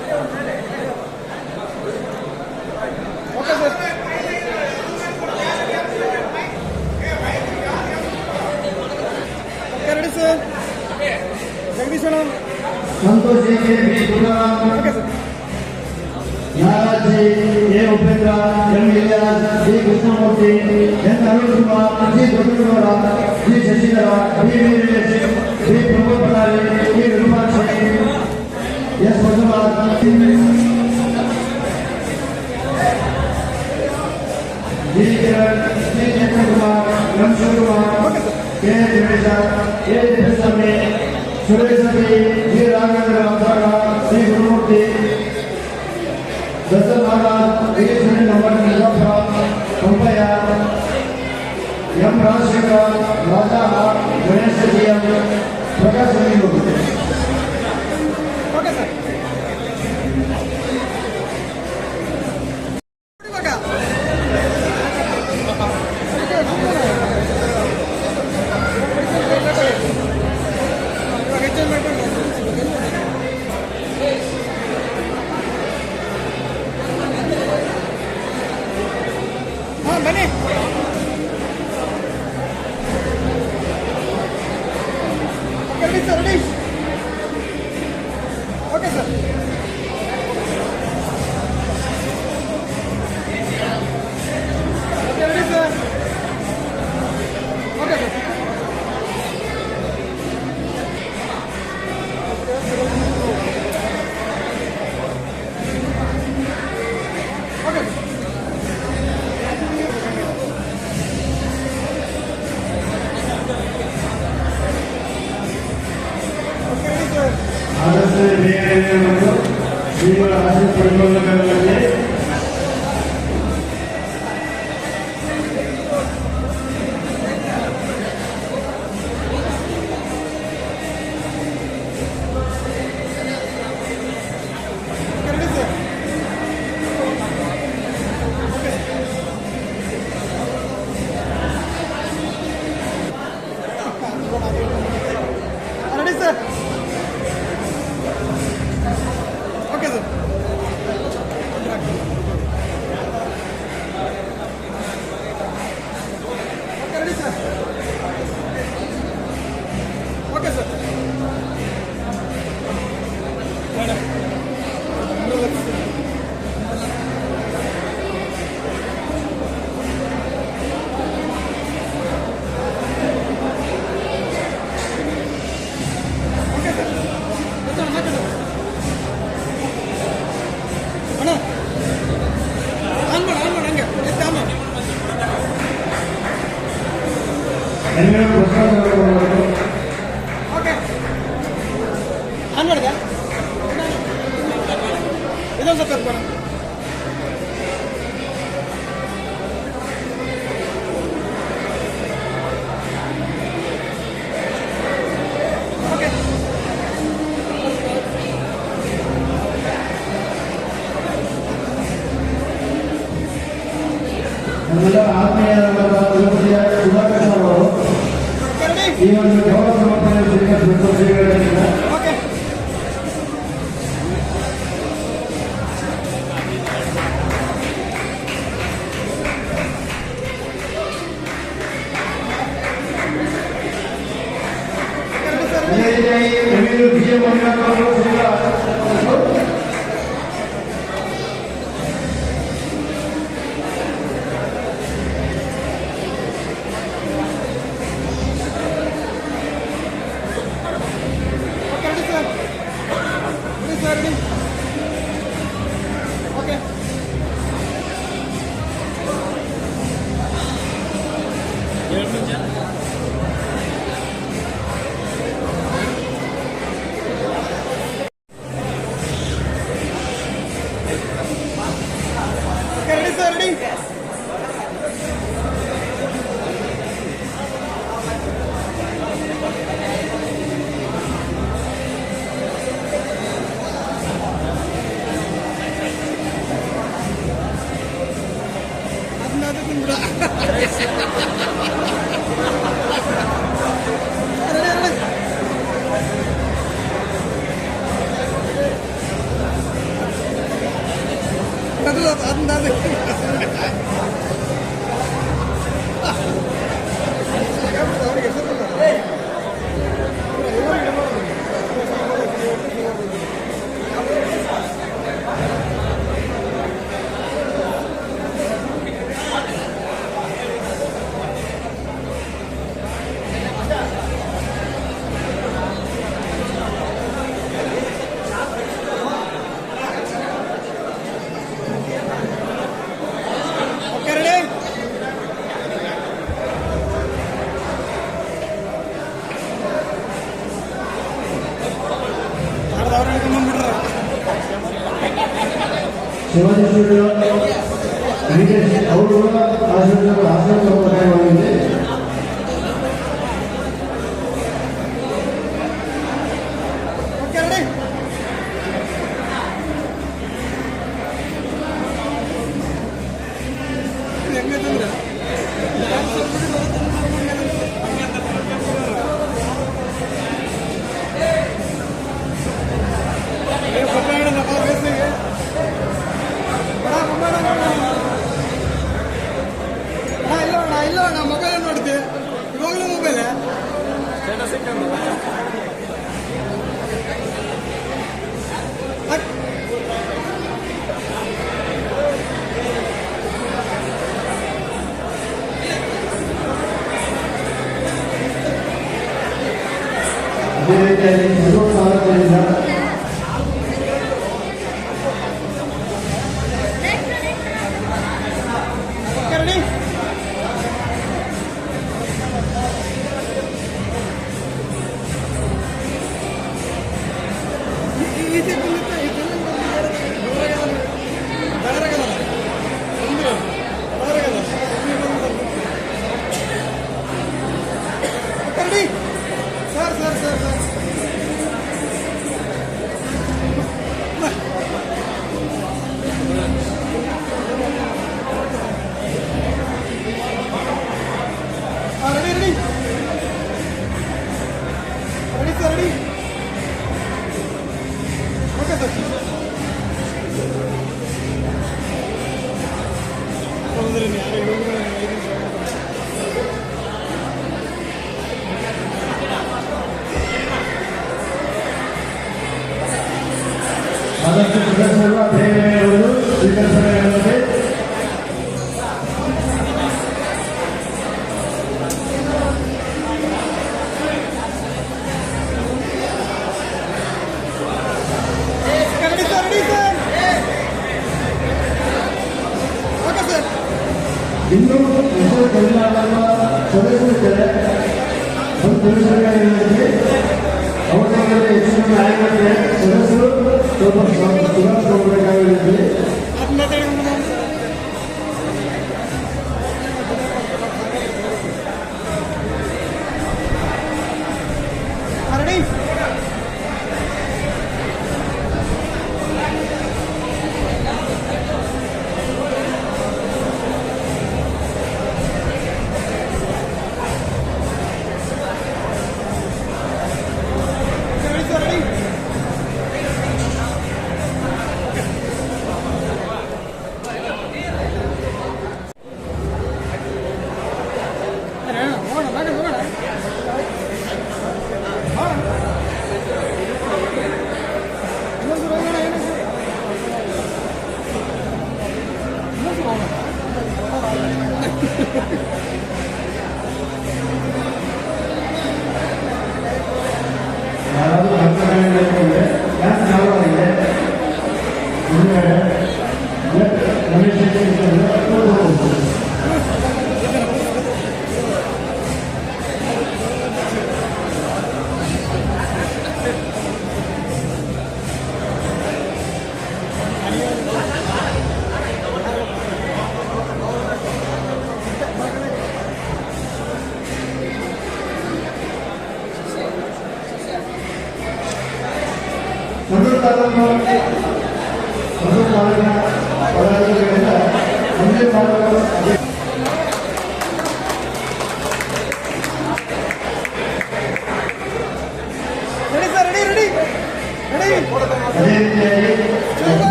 okay sir. Ready sir, Jagadish ಅಣ್ಣ, Santosh Shetty, B Gururam, okay sir. Naraj ji, A Upendra, M Iliyas, G Krishnamurthy, N Arun Kumar, G Doddagowda, G Shashidhara, B Veeresh, Shivakumar, K Jagadisha, A Thippeswamy, Suresha B, G Raghavendra ಅಂತಾಗ, C Gurumurthy, Datta Nagaraj, V Sunil Mohammed Muzaffar, Pampayya, M Rajashekhar, Raja R, Ganesha GM, Prakash Ameen. ಆದಷ್ಟು ಬೇಗ ಮತ್ತು ಜೀವನ ಆಸೆ ಪಡೆದುಕೊಳ್ಳಬೇಕಾಗಿದೆ. ನಮ್ಮೆಲ್ಲ ಆತ್ಮೀಯರಾದ ಸುಧಾಕರ್ ಅವರು ಈ ಒಂದು ಗೌರವ ಸಮರ್ಪಣೆ ಸ್ವೀಕರಿಸಬೇಕು ಶ್ರೀಗಳಿಂದ. ಶಿವಾಜಿ ಸ್ಟುಡಿಯೋ ಅವರು ಕೂಡ ಆಶ್ರಮ ಮಾಡಿದೆ. ಅದೇ ರೀತಿಯಾಗಿ ಸಾಲದಿಂದ ಆದಷ್ಟು ಸದಸ್ಯರು ಅಧ್ಯಯನಗಳು ಸ್ವೀಕರಿಸಬೇಕಾಗುತ್ತದೆ. ಇನ್ನೂ ಹೆಸರು ಕಡಿಮೆ ಸದಸ್ಯರಿದ್ದಾರೆ ಒಂದು ತಿಳಿಸಬೇಕಾಗಿದೆ. ಅವರಿಗೆ ಹೆಚ್ಚಿನ ಆಯ್ಕೆ ಸದಸ್ಯರು ಸ್ವಲ್ಪ ಸುಧಾರಿಸಿಕೊಳ್ಳಬೇಕಾಗಿದೆ.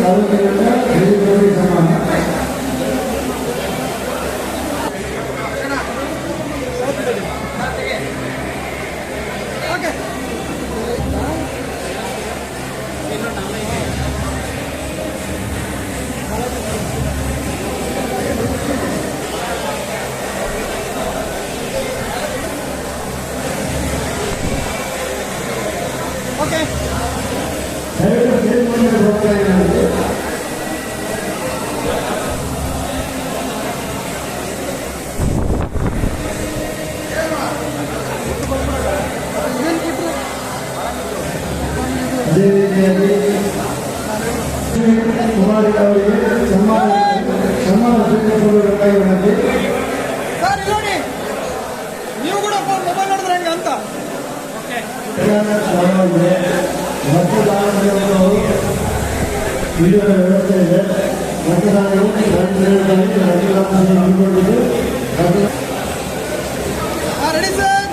ಸಾರ್ವಜನಿಕ ಹಿರಿಯ ಸನ್ಮಾನ. ಅದೇ ರೀತಿಯಾಗಿ ಕುಮಾರಿ ಅವರಿಗೆ ಸನ್ಮಾನ ಸ್ವೀಕರಿಸಬೇಕಾಗಿ ವಿನಂತಿ. ನೀವು ಕೂಡ ಮೊಬೈಲ್ ನೋಡಿದ್ರೆ ಹೆಂಗೆ ಅಂತ ವಿಡಿಯೋದ ವ್ಯವಸ್ಥೆ ಇದೆ. ಮತದಾರರು ರೆಡಿ ಸರ್.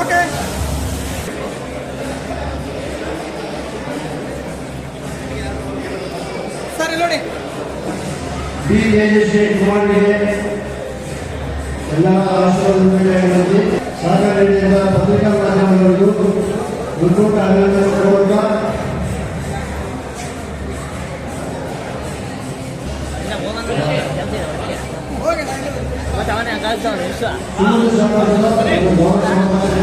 ಓಕೆ ಸರ್ ಇಲ್ಲಿ ನೋಡಿ. ಡಿ ತೇಜಸ್ವಿ ಕುಮಾರಿಗೆ ಎಲ್ಲ ರಾಷ್ಟ್ರದಲ್ಲಿ ಸಹಕಾರ ನೀಡಿದ ಪತ್ರಿಕಾ ಮಾಧ್ಯಮಗಳಿಗೂ ಮುನ್ನೂಟ ಅಭಿನಂದನೆ ಕೊಡುವಾಗ ಹಿಂದೂ ಸಮಾಜದ ಭವನ ಸಮಾಜದಲ್ಲಿ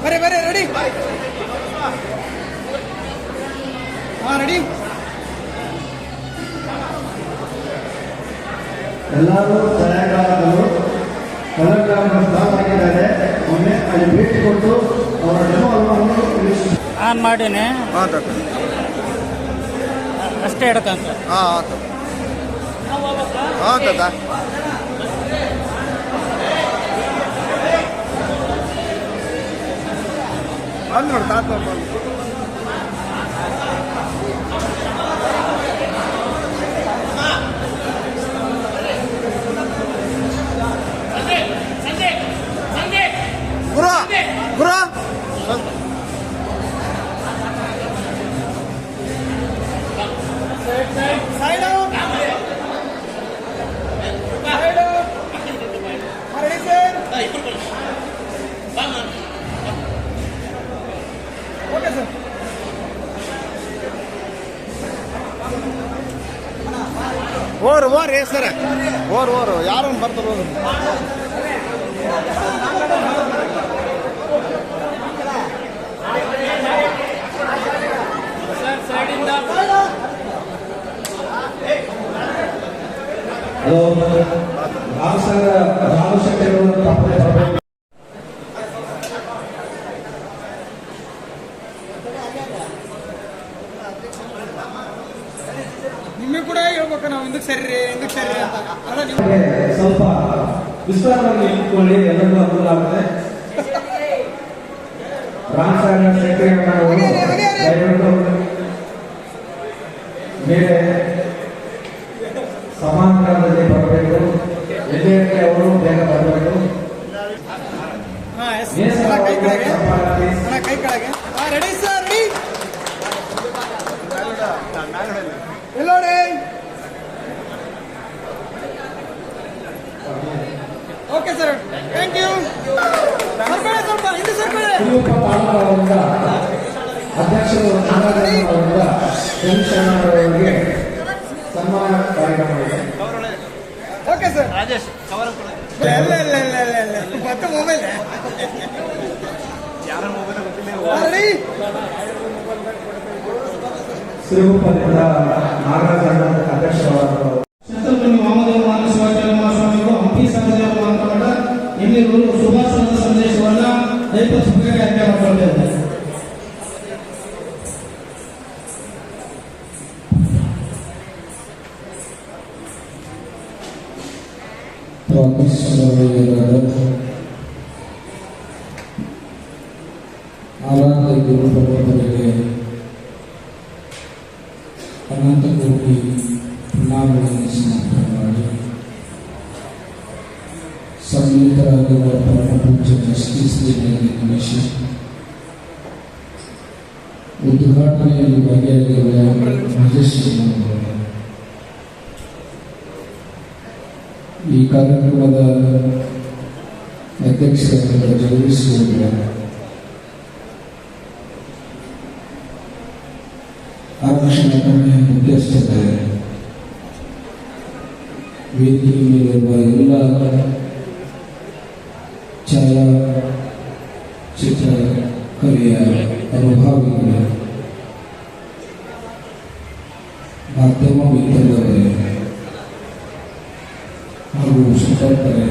ಬರ್ರಿ ರೆಡಿ. ರೆಡಿ. ಎಲ್ಲರೂ ಛಾಯಾಗ್ರಾಹಕರು ಕಲಾಕಾರರು ಸ್ಟಾಪ್ ಆಗಿದ್ದಾರೆ. ಒಮ್ಮೆ ಅಲ್ಲಿ ಭೇಟಿ ಕೊಟ್ಟು ಅವರ ಡೆಮೋವನ್ನು ಆನ್ ಮಾಡೀನಿ ಅಷ್ಟೇ ಹಿಡ್ಕಂತ. ನೋಡಿ ತಾತ ಗುರು side ready sir. Okay sir. ಓರ್ ಸರ ಓರ್ ಯಾರು ಬರ್ತಾರೆ ಸರ್ ಸೈಡಿಂದ. ರಾಮಶೆಟ್ಟಿಗಳು ತಪ್ಪದೆ ಬರಬೇಕು. ನಿಮಗೆ ಕೂಡ ಹೇಳ್ಬೇಕು ನಾವು ಹಿಂದಕ್ಕೆ ಸರಿ ಅಂತ ಅಲ್ಲ. ನೀವು ಸ್ವಲ್ಪ ವಿಸ್ತಾರವಾಗಿ ಇಟ್ಕೊಳ್ಳಿ, ಎಲ್ಲರಿಗೂ ಅನುಕೂಲ ಆಗುತ್ತೆ. ರಾಮಸಾಗರ ಶೆಟ್ಟಿ ಬೇರೆ ಸಮಾಂತರದಲ್ಲಿ ಬರಬೇಕು. ಎಲ್ಲಿ ಅವರು ಬೇಗ ಬರಬೇಕು. ಕೈ ಕೆಳಗೆ. Ready sir. ರೆಡಿ. ಎಲ್ಲೋಡಿ. Okay sir, thank you. ಸ್ವಲ್ಪ ಹಿಂದೆ ಸರ್ಕೊಳ್ಳಿ. ಅಧ್ಯಕ್ಷರು ಅವರಿಂದ ಅವರಿಗೆ ಸನ್ಮಾನ ಕಾರ್ಯಕ್ರಮ ಇದೆ. Okay sir. ರಾಜೇಶ್ ಮತ್ತೆ ಮೊಬೈಲ್ ಸಿರುಗುಪ್ಪದಿಂದ ನಾಗರಾಜ ಅಧ್ಯಕ್ಷರಾದ ಛತ್ರಪತಿ ವಾಮದೇವ ಶಿವಾಚಾರ್ಯ ಹಂಪಿ ಸಮಾಜದ ಮಾತನಾಡ ಎಲ್ಲರೂ ಸುಭಾಷಣದ ಸಂದೇಶವನ್ನ ದಯಪಡಿಸಬೇಕಾಗಿ ಆಜ್ಞೆ ಮಾಡಿಕೊಳ್ತಾ ಇದ್ದಾರೆ. ಆರಾಧ್ಯ ಗುರು ಭಗವಂತರಿಗೆ ಅನಂತ ಕೋಟಿ ಪ್ರಣಾಮಗಳನ್ನು ಸಮರ್ಪಣೆ ಮಾಡಿ ಪೀಠರಾಗಿರುವ ಪರಮ ಪೂಜ್ಯ ಶ್ರೀ ಗಣೇಶ ಉದ್ಘಾಟನೆಯಲ್ಲಿ ಭಾಗಿಯಾಗಿರುವ ರಾಜೇಶ್ವರ ಈ ಕಾರ್ಯಕ್ರಮದ ಅಧ್ಯಕ್ಷರಾದ ಜಗದೀಶ್ ಆರಕ್ಷಣಾ ಠಾಣೆಯ ಮುಖ್ಯಸ್ಥರಾದ ವೇದಿಕೆ ಮೇಲಿರುವ ಎಲ್ಲ ಛಾಯಾಚಿತ್ರ ಕಲೆಯ ಅನುಭವಿಗಳು, ಮಾಧ್ಯಮ ಮಿತ್ರರೇ ಹಾಗೂ ಸುತ್ತಮುತ್ತಲೇ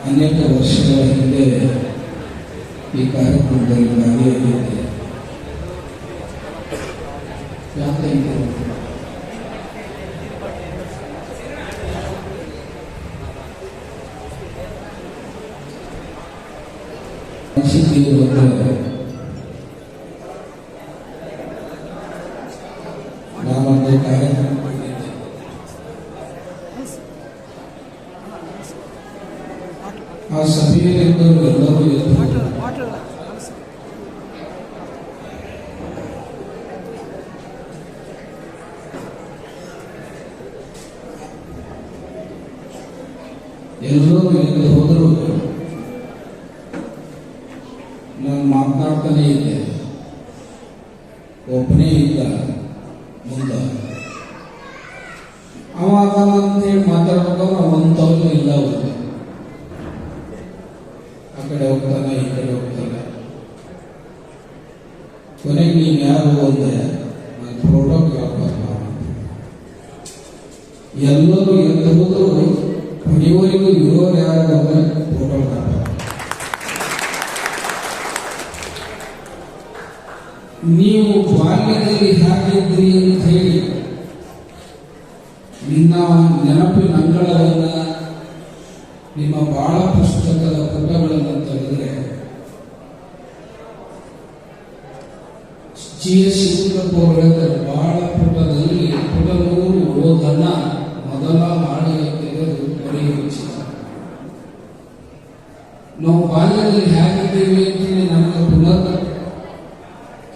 ಅನೇಕ ವರ್ಷಗಳ ಹಿಂದೆ ಈ ಕಾರ್ಯಕ್ರಮದಲ್ಲಿ ಭಾಗಿಯಾಗಿದ್ದೆ. ನಾನೊಂದು ಕಾರ್ಯಕ್ರಮ ಮಾಡಿದ್ದೆ. ಆ ಸಭೆಯಲ್ಲಿದ್ದವರು ಎಲ್ಲರೂ ಇದ್ದರು. ಎಲ್ಲರೂ ಎಲ್ಲಿ ಹೋದರೂ ನಾನು ಮಾತನಾಡ್ತಾನೆ ಇದ್ದೆ. ಒಬ್ಬನೇ ಇದ್ದ ಮುಂದ ಅವಾಗ ಅಂತೇಳಿ ಮಾತಾಡ್ಬೇಕಾದ್ರೆ ಒಂದವನು ಇಲ್ಲ. ಅವರು ಆ ಕಡೆ ಹೋಗ್ತಾನೆ, ಈ ಕಡೆ ಹೋಗ್ತಾನೆ. ಕೊನೆಗೆ ನೀನು ಯಾರು ಅಂದೆ, ನಾನು ಫೋಟೋಗ್ರಾಫರ್. ಎಲ್ಲರೂ ಎದ್ದು ಹೋದ್ರು ಕೊನೆಯವರೆಗೂ ಇರೋರು ಯಾರು ಅಂದ್ರೆ ಫೋಟೋಗ್ರಾಫರ್. ನೀವು ಬಾಲ್ಯದಲ್ಲಿ ಹೇಗಿದ್ರಿ ಅಂತ ಹೇಳಿ ನಿನ್ನ ನೆನಪಿನ ಅಂಗಳವನ್ನ, ನಿಮ್ಮ ಬಾಳ ಪುಸ್ತಕದ ಪುಟಗಳನ್ನು ತೆಗೆದ್ರೆ GS ಶಿವಕಪ್ಪ ಅವರು ಹೇಳ್ತಾರೆ, ಬಾಳ ಪುಟದಲ್ಲಿ ಪುಟ 100 ಓದನ್ನ ಮೊದಲ ಹಾಡಿಗೆ ತೆಗೆದು ಬರೆಯುವ. ನಾವು ಬಾಲ್ಯದಲ್ಲಿ ಹೇಗಿದ್ದೇವೆ ಅಂತ ನಮಗೆ ಪುನರ್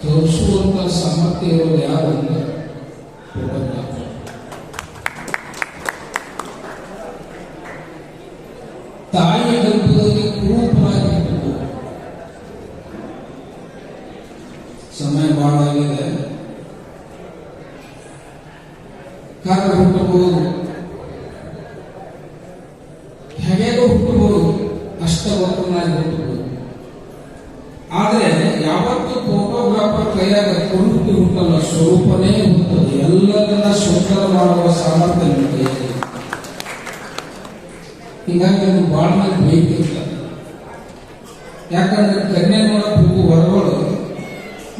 ತೋರಿಸುವಂತ ಸಾಮರ್ಥ್ಯ ಇರೋದು ಯಾರು ಅಂದ್ರೆ ಫೋಟೋಗ್ರಾಫರ್. ತಾಯಿ ಗರ್ಭದಲ್ಲಿ ಕುರೂಪರಾಗಿತ್ತು. ಸಮಯ ಬಹಳ ಆಗಿದೆ. ಕಾರಣ ಹುಟ್ಟಬಹುದು, ಹೇಗೋ ಹುಟ್ಟಬಹುದು, ಅಷ್ಟವರ್ತನಾಗಿ ಹುಟ್ಟಬಹುದು. ಆದರೆ ಯಾವತ್ತು ಫೋಟೋಗ್ರಾಫರ್ ಕೈಯಾಗ ಕುರುಪಿ ಹುಟ್ಟಲ್ಲ, ಸ್ವರೂಪನೇ ಹುಟ್ಟುತ್ತದೆ. ಎಲ್ಲರನ್ನ ಸುಂದರ ಮಾಡುವ ಸಾಮರ್ಥ್ಯ ಕೈಯಲ್ಲಿ. ಹೀಗಾಗಿ ಅದು ಬಹಳ ಮಂದಿ ಬೇಕಿಲ್ಲ. ಯಾಕಂದ್ರೆ ಕನ್ಯೆ ನೋಡಕ್ ಹೋಗು ಹೊರಗಳು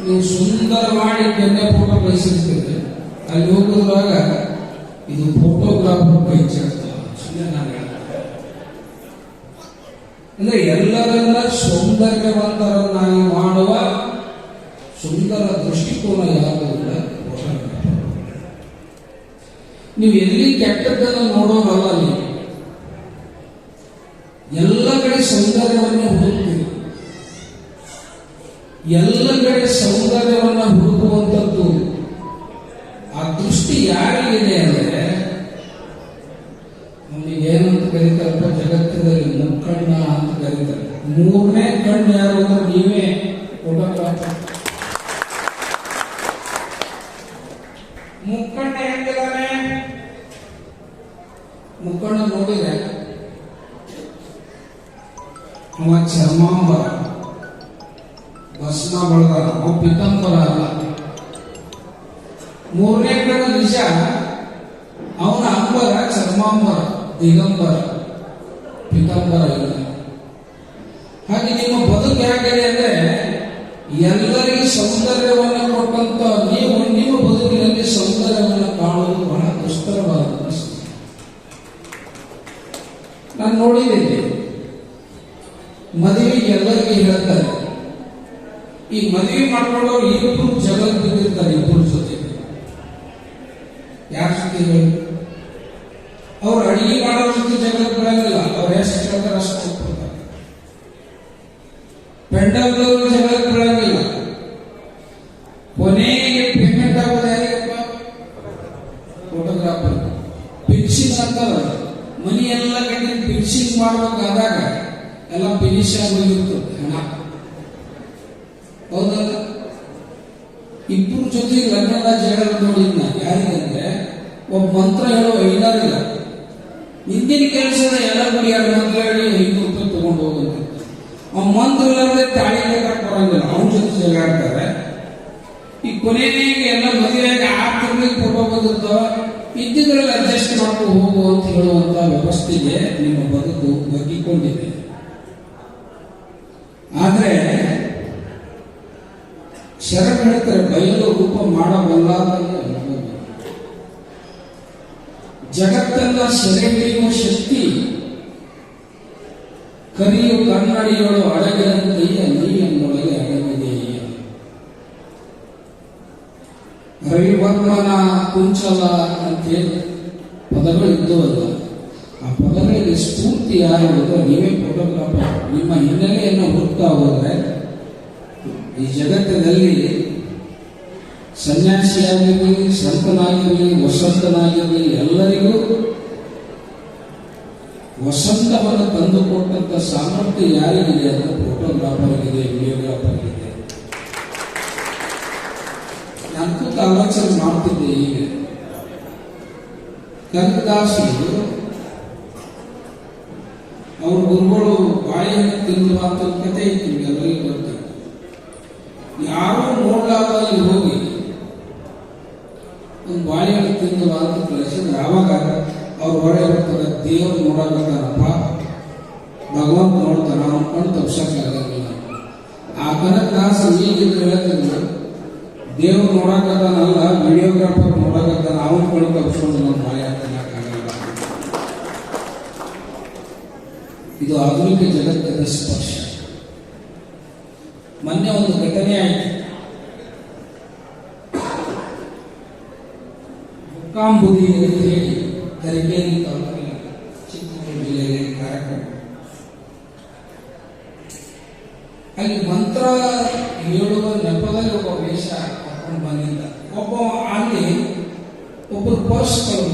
ನೀವು ಸುಂದರ ಮಾಡಿ ಕನ್ಯೆ ಫೋಟೋ ಕಳಿಸಿರ್ತೀರಿ. ಅಲ್ಲಿ ಹೋಗೋದ್ರಾಗ ಇದು ಫೋಟೋಗ್ರಾಫರ್ ಕೈ ಸುಮ್ಮನೆ ನಾನು ಅಂದ್ರೆ ಎಲ್ಲರನ್ನ ಸೌಂದರ್ಯವಂತರನ್ನಾಗಿ ಮಾಡುವ ಸುಂದರ ದೃಷ್ಟಿಕೋನ ಯಾವುದಿಲ್ಲ ಫೋಟೋಗ್ರಾಫರ್. ನೀವು ಎಲ್ಲಿ ಕೆಟ್ಟದ್ದನ್ನು ನೋಡೋರಲ್ಲ, ನೀವು ಎಲ್ಲ ಕಡೆ ಸೌಂದರ್ಯವನ್ನು ಹುಡುಕ್ತೀರಿ. ಎಲ್ಲ ಕಡೆ ಸೌಂದರ್ಯವನ್ನು ಹುಡುಕುವಂಥದ್ದು ಆ ದೃಷ್ಟಿ ಯಾರಿಗಿದೆ ಅಂದರೆ, ನಮಗೆ ಏನಂತ ಕರೀತಾರಪ್ಪ ಜಗತ್ತಿನಲ್ಲಿ ಮುಕ್ಕಣ್ಣ ಅಂತ ಕರೀತಾರೆ. 3ನೇ ಕಣ್ಣು ಯಾರು ಅಂದ್ರೆ ನೀವೇ ಫೋಟೋಗ್ರಾಫರ್. ಮುಕ್ಕಣ್ಣ ಹೆಂಗಿದಾನೆ? ಮುಕ್ಕಣ್ಣ ನೋಡಿದ್ರೆ ಅವ ಚರ್ಮಾಂಬರ, ಭಸ್ಮ ಬಳದ, ಅವ ಪಿತಾಂಬರ ಅಲ್ಲ. 3ನೇ ಕಣ್ಣು ನಿಜ, ಅವನ ಅಂಬರ ಚರ್ಮಾಂಬರ, ದಿಗಂಬರ, ಪಿತಾಂಬರ ಇಲ್ಲ. ಹಾಗೆ ನಿಮ್ಮ ಬದುಕು ಹೇಗಿದೆ ಅಂದ್ರೆ, ಎಲ್ಲರಿಗೆ ಸೌಂದರ್ಯವನ್ನು ಕೊಟ್ಟಂತ ನೀವು ನಿಮ್ಮ ಬದುಕಿನಲ್ಲಿ ಸೌಂದರ್ಯವನ್ನು ಕಾಣುವುದು ಬಹಳ ದುಸ್ತರವಾದ ಪರಿಸ್ಥಿತಿ. ನಾನು ನೋಡಿದ್ದೇನೆ, ಮದುವೆಗೆ ಎಲ್ಲರಿಗೆ ಹೇಳ್ತಾರೆ, ಈ ಮದುವೆ ಮಾಡ್ಕೊಂಡವ್ರು ಇಬ್ಬರು ಜಗಳ ಬಿದ್ದಿರ್ತಾರೆ. ಇಬ್ಬರು ಜೊತೆ ಯಾರ ಜೊತೆ ಕೊನೆಗೆ ಪೇಮೆಂಟ್ ಆಗೋದು ಯಾರಿಗಪ್ಪ? ಫೋಟೋಗ್ರಾಫರ್. ಫಿನಿಶಿಂಗ್ ಅಂತಾರ, ಮನಿ ಎಲ್ಲ ಕಡೆ ಫಿನಿಶಿಂಗ್ ಮಾಡ್ಬೇಕಾದಾಗ ಎಲ್ಲ ಫಿನಿಶ್ ಆಗೋಗಿರ್ತದೆ ಹಣ. ಹೌದಲ್ಲ? ಇಬ್ಬರು ಜೊತೆ ಲಗ್ನದ ಜಗಳ ನೋಡಿದ್ನ ಯಾರಿಗಂದ್ರೆ ಒಬ್ಬ ಮಂತ್ರ ಹೇಳೋ ಐದಾರಿಲ್ಲ. ಹಿಂದಿನ ಕೆಲಸದ ಎಲ್ಲ ಗುಡಿ 2 ಮಂತ್ರ ಹೇಳಿ 500 ರೂಪಾಯಿ ತಗೊಂಡು ಹೋಗಂತ. ಆ ಮಂತ್ರ ಇಲ್ಲದೆ ತಾಳಿ ಕಟ್ಟಕ್ ಬರಂಗಿಲ್ಲ, ಅವನ ಜೊತೆ ಜಗಾಡ್ತಾರೆ. ಈ ಕೊನೆಗೆ ಎಲ್ಲ ಮದುವೆಯಾಗಿ 6 ತಿಂಗಳಿಗೆ ಫೋಟೋ ಬಂದಿರ್ತಾವ, ಇದ್ದಿದ್ರಲ್ಲಿ ಅಡ್ಜಸ್ಟ್ ಮಾಡ್ಕೊಂಡು ಹೋಗು ಅಂತ ಹೇಳುವಂತ ವ್ಯವಸ್ಥೆಗೆ ನಿಮ್ಮ ಬದುಕು ಬಗ್ಗಿಕೊಂಡಿದೆ. ಆದ್ರೆ ಶರಣ ಹೇಳ್ತಾರೆ, ಬಯಲು ರೂಪ ಮಾಡಬಲ್ಲಾದ ಜಗತ್ತನ್ನ ಸೆರೆ ಹಿಡಿಯುವ ಶಕ್ತಿ ಕರಿಯು ಕನ್ನಡಿಗಳು ಅಡಗಿದಂತೆಯೇ ನೀರಿನೊಳಗೆ ಅಡಗಿದೆಯೇ. ರವಿವರ್ಮನ ಕುಂಚಲ ಅಂತೇಳಿ ಪದಗಳಿದ್ದವಲ್ಲ, ಆ ಪದಗಳಿಗೆ ಸ್ಫೂರ್ತಿ ಯಾರು? ನೀವೇ ಫೋಟೋಗ್ರಾಫರ್. ನಿಮ್ಮ ಹಿನ್ನೆಲೆಯನ್ನು ಹುಡುಕ್ತಾ ಹೋದ್ರೆ ಈ ಜಗತ್ತಿನಲ್ಲಿ ಸನ್ಯಾಸಿಯಾಗಿರಲಿ, ಸಂತನಾಗಿರಲಿ, ವಸಂತನಾಗಿರಲಿ, ಎಲ್ಲರಿಗೂ ವಸಂತವನ್ನು ತಂದುಕೊಟ್ಟಂತ ಸಾಮರ್ಥ್ಯ ಯಾರಿಗಿದೆ ಅಂತ ಫೋಟೋಗ್ರಾಫರ್ಗಿದೆ, ವಿಡಿಯೋಗ್ರಾಫರ್ಗಿದೆ. ನಾನು ಆಲೋಚನೆ ಮಾಡ್ತಿದ್ದೆ. ಈಗ ಕನಕದಾಸರು ಅವ್ರ ಗುರುಗಳು ಬಾಳೆಹಣ್ಣು ತಿಂದು ಅಂತ ಕತೆ ಇತ್ತು, ಎಲ್ಲರಿಗೂ ಗೊತ್ತಿತ್ತು. ಯಾರು ನೋಡ್ಲಾರ್ದಲ್ಲಿ ಹೋಗಿ ಒಂದು ಬಾಳೆಹಣ್ಣು ತಿಂದು ಅಂತ ಕಳಿಸಿದ್ರೆ ಆವಾಗ ಅವ್ರು ಹೊಳೆ ಬರ್ತಾರೆ, ದೇವ್ರು ನೋಡಕತ್ತಾರಪ್ಪ, ಭಗವಂತ ನೋಡ್ತಾರ ಅನ್ಕೊಂಡು ತಪ್ಸಕ್ಕಾಗಂಗಿಲ್ಲ. ಆ ಕನಕದಾಸ ಈಗಿದ್ರೆ ಹೇಳ್ತಿದ್ರು, ದೇವ್ರು ನೋಡಕತ್ತಾನಲ್ಲ, ವಿಡಿಯೋಗ್ರಾಫರ್ ನೋಡಕತ್ತಾನ, ಅವನ್ ಕೊಂಡು ತಪ್ಸ್ಕೊಂಡು ನಮ್ಮ ಬಾಳೆ ತಿನ್ನಕ್ಕಾಗಲ್ಲ. ಇದು ಆಧುನಿಕ ಜಗತ್ತದ ಸ್ಪರ್ಶ. ಮೊನ್ನೆ ಒಂದು ಘಟನೆ ಆಯಿತು. ಮುಕ್ಕಾಂಬುದಿ ಅಂತ ಹೇಳಿ ತರೀಕೆರೆ ತಾಲೂಕಿನ ಚಿಕ್ಕಮಗಳೂರು ಜಿಲ್ಲೆಯಲ್ಲಿ ಕಾರ್ಯಕ್ರಮ. ಅಲ್ಲಿ ಮಂತ್ರ ಹೇಳುವ ನೆಪದಲ್ಲಿ ಒಬ್ಬ ವೇಷ ಹಾಕೊಂಡು ಬಂದಿದ್ದ. ಒಬ್ಬ ಅಲ್ಲಿ ಒಬ್ಬರು ಪರ್ಸ್ ಕಳು